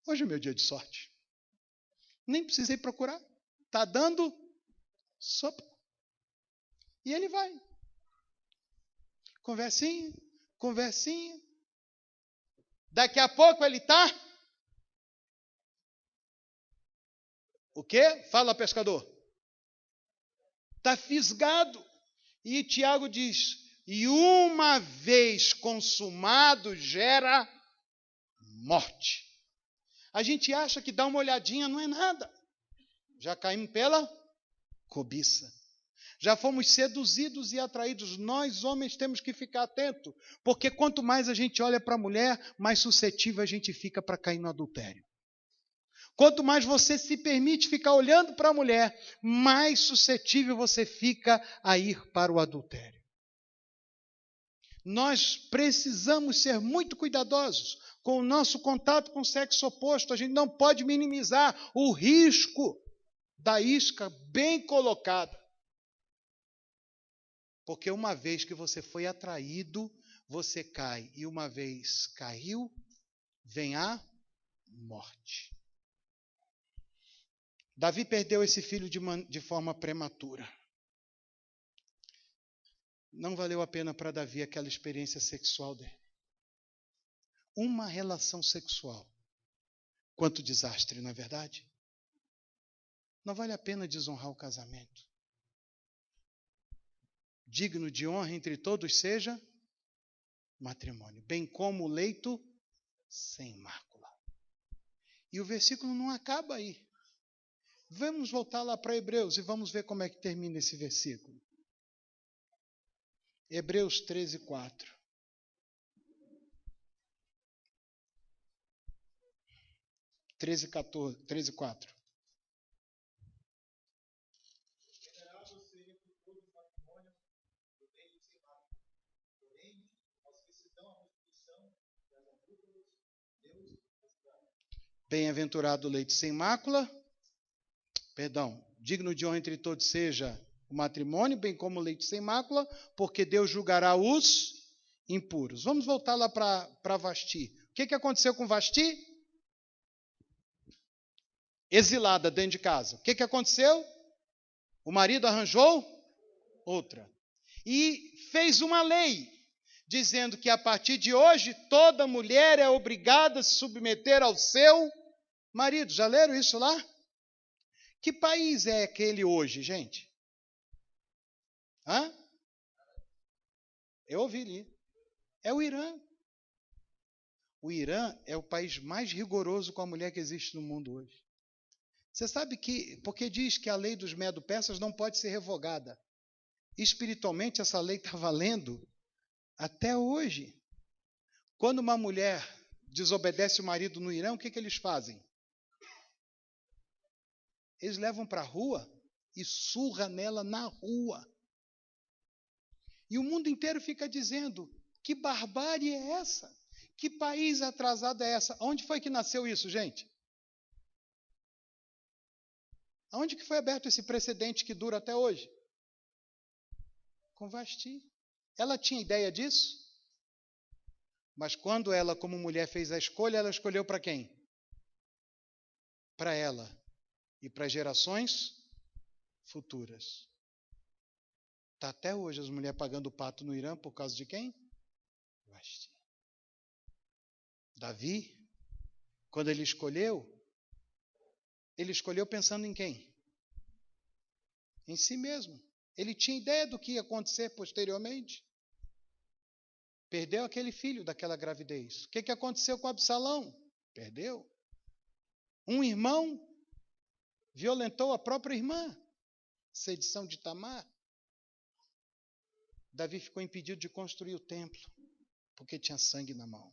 Hoje é meu dia de sorte. Nem precisei procurar. Está dando sopa. E ele vai. Conversinha. Daqui a pouco ele está. O quê? Fala, pescador. Está fisgado. E Tiago diz, e uma vez consumado gera morte. A gente acha que dar uma olhadinha não é nada. Já caímos pela cobiça. Já fomos seduzidos e atraídos. Nós, homens, temos que ficar atentos. Porque quanto mais a gente olha para a mulher, mais suscetível a gente fica para cair no adultério. Quanto mais você se permite ficar olhando para a mulher, mais suscetível você fica a ir para o adultério. Nós precisamos ser muito cuidadosos com o nosso contato com o sexo oposto. A gente não pode minimizar o risco da isca bem colocada. Porque uma vez que você foi atraído, você cai. E uma vez caiu, vem a morte. Davi perdeu esse filho de forma prematura. Não valeu a pena para Davi aquela experiência sexual dele. Uma relação sexual. Quanto desastre, não é verdade? Não vale a pena desonrar o casamento. Digno de honra entre todos seja matrimônio, bem como o leito sem mácula. E o versículo não acaba aí. Vamos voltar lá para Hebreus e vamos ver como é que termina esse versículo. Hebreus 13, 4. 13, 14, 13, 4. Venerável seja por todo o patrimônio do leite sem mácula. Porém, aos que se dão a restituição das alíquotas, Deus as dá. Bem-aventurado o leite sem mácula, digno de honra entre todos seja o matrimônio, bem como o leite sem mácula, porque Deus julgará os impuros. Vamos voltar lá para Vasti. O que aconteceu com Vasti? Exilada dentro de casa. O que aconteceu? O marido arranjou outra. E fez uma lei, dizendo que a partir de hoje toda mulher é obrigada a se submeter ao seu marido. Já leram isso lá? Que país é aquele hoje, gente? Hã? Eu ouvi ali. É o Irã. O Irã é o país mais rigoroso com a mulher que existe no mundo hoje. Você sabe que, porque diz que a lei dos medo-persas não pode ser revogada. Espiritualmente, essa lei está valendo até hoje. Quando uma mulher desobedece o marido no Irã, o que eles fazem? Eles levam para a rua e surra nela na rua. E o mundo inteiro fica dizendo, que barbárie é essa? Que país atrasado é essa? Onde foi que nasceu isso, gente? Aonde que foi aberto esse precedente que dura até hoje? Com Vasti. Ela tinha ideia disso? Mas quando ela, como mulher, fez a escolha, ela escolheu para quem? Para ela e para gerações futuras. Está até hoje as mulheres pagando o pato no Irã por causa de quem? Vasti. Davi, quando ele escolheu pensando em quem? Em si mesmo. Ele tinha ideia do que ia acontecer posteriormente. Perdeu aquele filho daquela gravidez. O que aconteceu com Absalão? Perdeu. Um irmão violentou a própria irmã. Sedição de Tamar. Davi ficou impedido de construir o templo, porque tinha sangue na mão.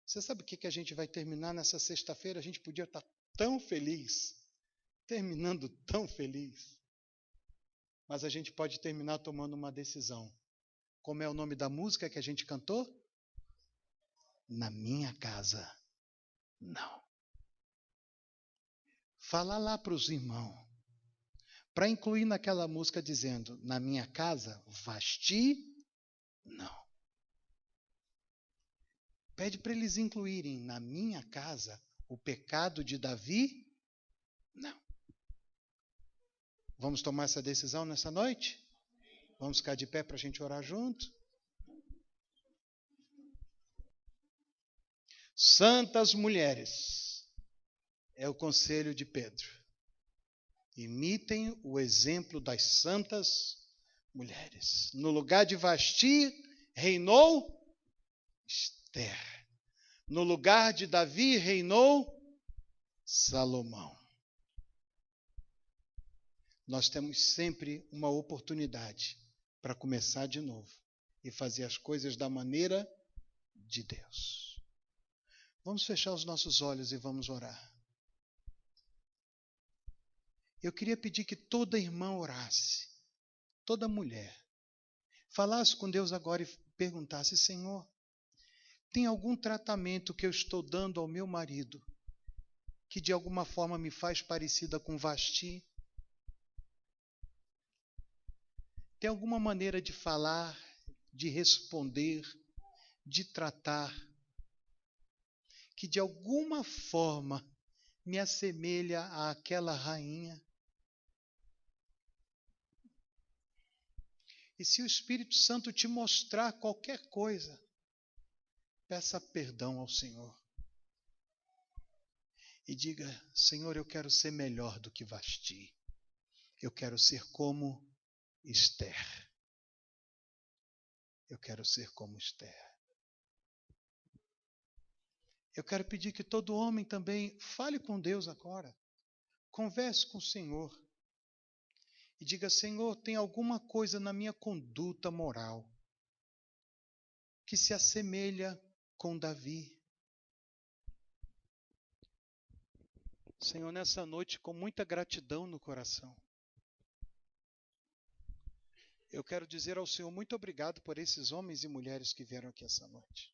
Você sabe o que a gente vai terminar nessa sexta-feira? A gente podia estar tão feliz, terminando tão feliz. Mas a gente pode terminar tomando uma decisão. Como é o nome da música que a gente cantou? Na minha casa, não. Fala lá para os irmãos, para incluir naquela música dizendo, na minha casa, Vasti, não. Pede para eles incluírem na minha casa o pecado de Davi, não. Vamos tomar essa decisão nessa noite? Vamos ficar de pé para a gente orar junto? Santas mulheres, é o conselho de Pedro. Imitem o exemplo das santas mulheres. No lugar de Vasti, reinou Esther. No lugar de Davi, reinou Salomão. Nós temos sempre uma oportunidade para começar de novo e fazer as coisas da maneira de Deus. Vamos fechar os nossos olhos e vamos orar. Eu queria pedir que toda irmã orasse, toda mulher, falasse com Deus agora e perguntasse, Senhor, tem algum tratamento que eu estou dando ao meu marido que de alguma forma me faz parecida com Vasti? Tem alguma maneira de falar, de responder, de tratar, que de alguma forma me assemelha àquela rainha? E se o Espírito Santo te mostrar qualquer coisa, peça perdão ao Senhor. E diga, Senhor, eu quero ser melhor do que Vasti. Eu quero ser como Esther. Eu quero ser como Esther. Eu quero pedir que todo homem também fale com Deus agora. Converse com o Senhor. E diga: Senhor, tem alguma coisa na minha conduta moral que se assemelha com Davi. Senhor, nessa noite, com muita gratidão no coração, eu quero dizer ao Senhor muito obrigado por esses homens e mulheres que vieram aqui essa noite.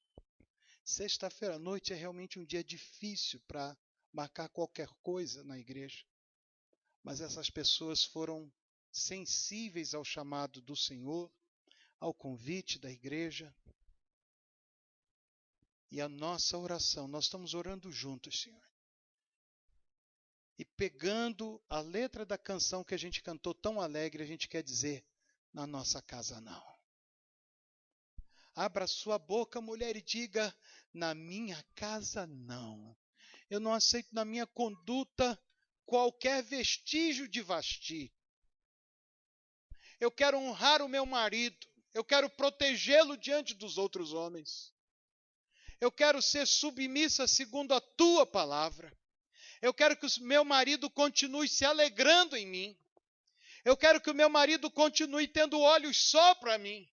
Sexta-feira à noite é realmente um dia difícil para marcar qualquer coisa na igreja, mas essas pessoas foram sensíveis ao chamado do Senhor, ao convite da igreja. E a nossa oração, nós estamos orando juntos, Senhor. E pegando a letra da canção que a gente cantou tão alegre, a gente quer dizer: na nossa casa não. Abra sua boca, mulher, e diga: na minha casa não. Eu não aceito na minha conduta qualquer vestígio de Vasti. Eu quero honrar o meu marido. Eu quero protegê-lo diante dos outros homens. Eu quero ser submissa segundo a tua palavra. Eu quero que o meu marido continue se alegrando em mim. Eu quero que o meu marido continue tendo olhos só para mim.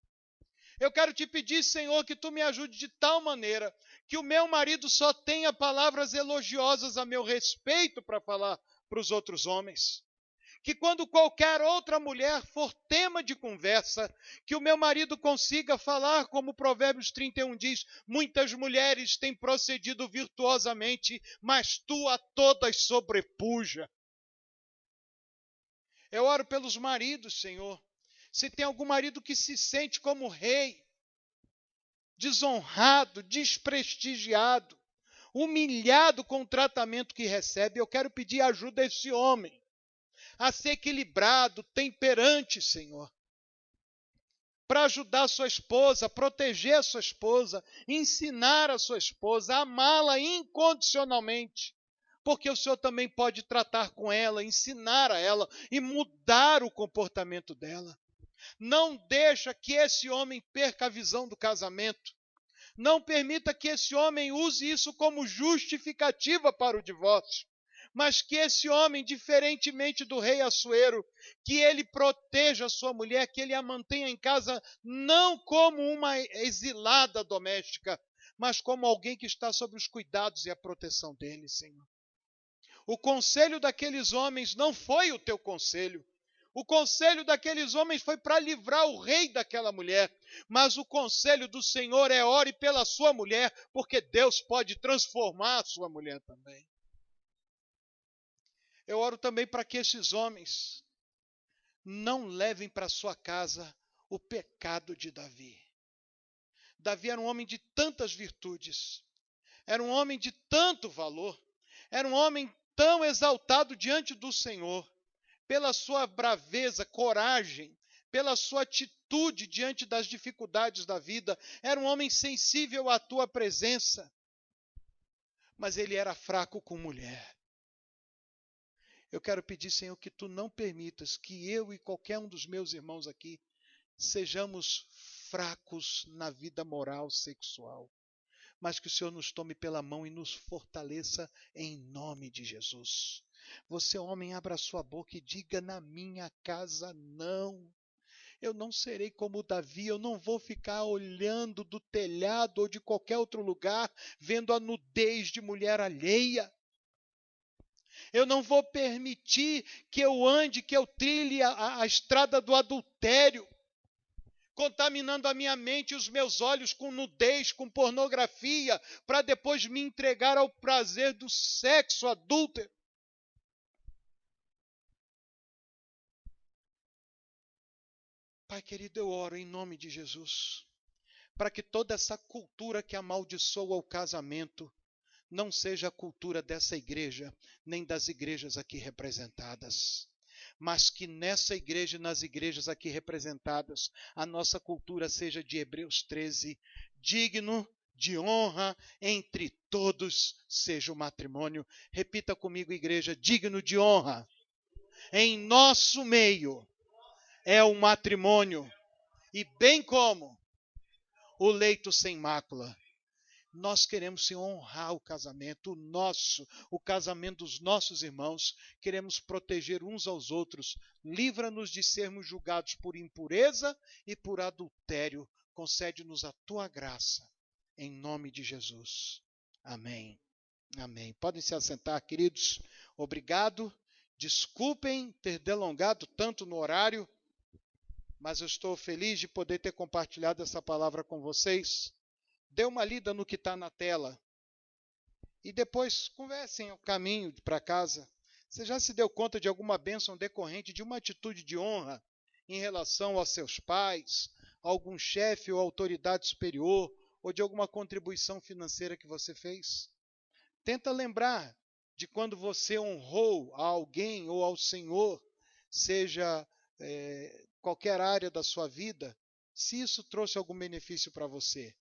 Eu quero te pedir, Senhor, que tu me ajude de tal maneira que o meu marido só tenha palavras elogiosas a meu respeito para falar para os outros homens. Que quando qualquer outra mulher for tema de conversa, que o meu marido consiga falar, como Provérbios 31 diz: muitas mulheres têm procedido virtuosamente, mas tu a todas sobrepuja. Eu oro pelos maridos, Senhor. Se tem algum marido que se sente como rei, desonrado, desprestigiado, humilhado com o tratamento que recebe, eu quero pedir ajuda a esse homem a ser equilibrado, temperante, Senhor, para ajudar a sua esposa, proteger a sua esposa, ensinar a sua esposa, amá-la incondicionalmente, porque o Senhor também pode tratar com ela, ensinar a ela e mudar o comportamento dela. Não deixa que esse homem perca a visão do casamento. Não permita que esse homem use isso como justificativa para o divórcio. Mas que esse homem, diferentemente do rei Assuero, que ele proteja a sua mulher, que ele a mantenha em casa não como uma exilada doméstica, mas como alguém que está sob os cuidados e a proteção dele, Senhor. O conselho daqueles homens não foi o teu conselho. O conselho daqueles homens foi para livrar o rei daquela mulher. Mas o conselho do Senhor é: ore pela sua mulher, porque Deus pode transformar a sua mulher também. Eu oro também para que esses homens não levem para sua casa o pecado de Davi. Davi era um homem de tantas virtudes, era um homem de tanto valor, era um homem tão exaltado diante do Senhor, pela sua braveza, coragem, pela sua atitude diante das dificuldades da vida. Era um homem sensível à tua presença, mas ele era fraco com mulher. Eu quero pedir, Senhor, que tu não permitas que eu e qualquer um dos meus irmãos aqui sejamos fracos na vida moral, sexual, mas que o Senhor nos tome pela mão e nos fortaleça em nome de Jesus. Você, homem, abra a sua boca e diga: na minha casa não. Eu não serei como Davi, eu não vou ficar olhando do telhado ou de qualquer outro lugar, vendo a nudez de mulher alheia. Eu não vou permitir que eu ande, que eu trilhe a estrada do adultério, contaminando a minha mente e os meus olhos com nudez, com pornografia, para depois me entregar ao prazer do sexo adúltero. Pai querido, eu oro em nome de Jesus, para que toda essa cultura que amaldiçoa o casamento não seja a cultura dessa igreja, nem das igrejas aqui representadas, mas que nessa igreja e nas igrejas aqui representadas, a nossa cultura seja de Hebreus 13, digno de honra entre todos seja o matrimônio. Repita comigo, igreja: digno de honra em nosso meio é o matrimônio, e bem como o leito sem mácula. Nós queremos honrar o casamento, o casamento dos nossos irmãos. Queremos proteger uns aos outros. Livra-nos de sermos julgados por impureza e por adultério. Concede-nos a tua graça, em nome de Jesus. Amém. Amém. Podem se assentar, queridos. Obrigado. Desculpem ter delongado tanto no horário, mas eu estou feliz de poder ter compartilhado essa palavra com vocês. Dê uma lida no que está na tela. E depois conversem o caminho para casa. Você já se deu conta de alguma bênção decorrente de uma atitude de honra em relação aos seus pais, a algum chefe ou autoridade superior, ou de alguma contribuição financeira que você fez? Tenta lembrar de quando você honrou a alguém ou ao Senhor, seja qualquer área da sua vida, se isso trouxe algum benefício para você.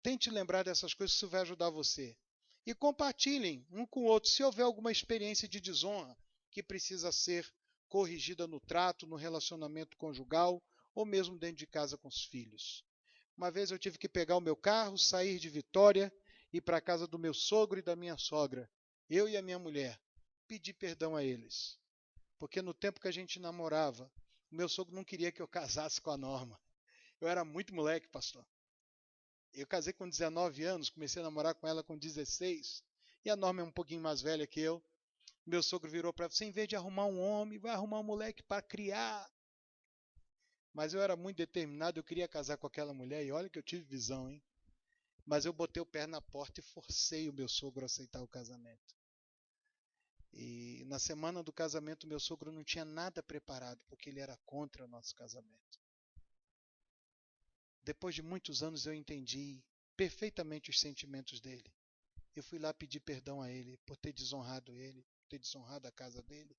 Tente lembrar dessas coisas, isso vai ajudar você. E compartilhem um com o outro se houver alguma experiência de desonra que precisa ser corrigida no trato, no relacionamento conjugal ou mesmo dentro de casa com os filhos. Uma vez eu tive que pegar o meu carro, sair de Vitória, ir para a casa do meu sogro e da minha sogra, eu e a minha mulher, pedir perdão a eles. Porque no tempo que a gente namorava, o meu sogro não queria que eu casasse com a Norma. Eu era muito moleque, pastor. Eu casei com 19 anos, comecei a namorar com ela com 16. E a Norma é um pouquinho mais velha que eu. Meu sogro virou para ela: você, em vez de arrumar um homem, vai arrumar um moleque para criar. Mas eu era muito determinado, eu queria casar com aquela mulher. E olha que eu tive visão, hein? Mas eu botei o pé na porta e forcei o meu sogro a aceitar o casamento. E na semana do casamento, meu sogro não tinha nada preparado, porque ele era contra o nosso casamento. Depois de muitos anos eu entendi perfeitamente os sentimentos dele. Eu fui lá pedir perdão a ele por ter desonrado ele, por ter desonrado a casa dele.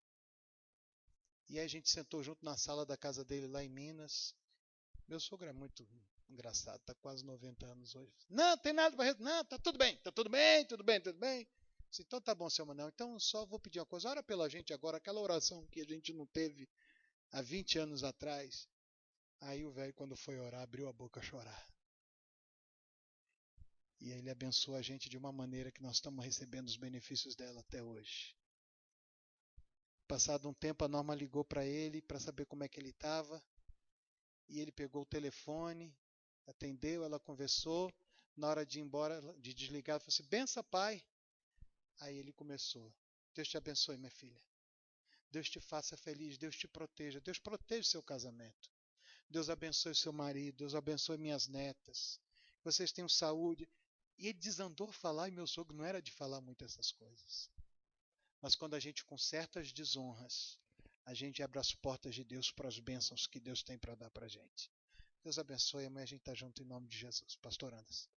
E aí a gente sentou junto na sala da casa dele lá em Minas. Meu sogro é muito engraçado, está quase 90 anos hoje. Não, tem nada para resolver. Não, tá tudo bem, tudo bem, tudo bem, tudo bem. Disse, então tá bom, seu Manuel. Então só vou pedir uma coisa. Ora pela gente agora, aquela oração que a gente não teve há 20 anos atrás. Aí o velho, quando foi orar, abriu a boca a chorar. E aí ele abençoou a gente de uma maneira que nós estamos recebendo os benefícios dela até hoje. Passado um tempo, a Norma ligou para ele para saber como é que ele estava. E ele pegou o telefone, atendeu, ela conversou. Na hora de ir embora, de desligar, ela falou assim: bença, pai. Aí ele começou: Deus te abençoe, minha filha. Deus te faça feliz, Deus te proteja. Deus proteja o seu casamento. Deus abençoe o seu marido, Deus abençoe minhas netas. Vocês tenham saúde. E ele desandou a falar, e meu sogro não era de falar muito essas coisas. Mas quando a gente conserta as desonras, a gente abre as portas de Deus para as bênçãos que Deus tem para dar para a gente. Deus abençoe, amanhã a gente está junto em nome de Jesus. Pastor Anderson.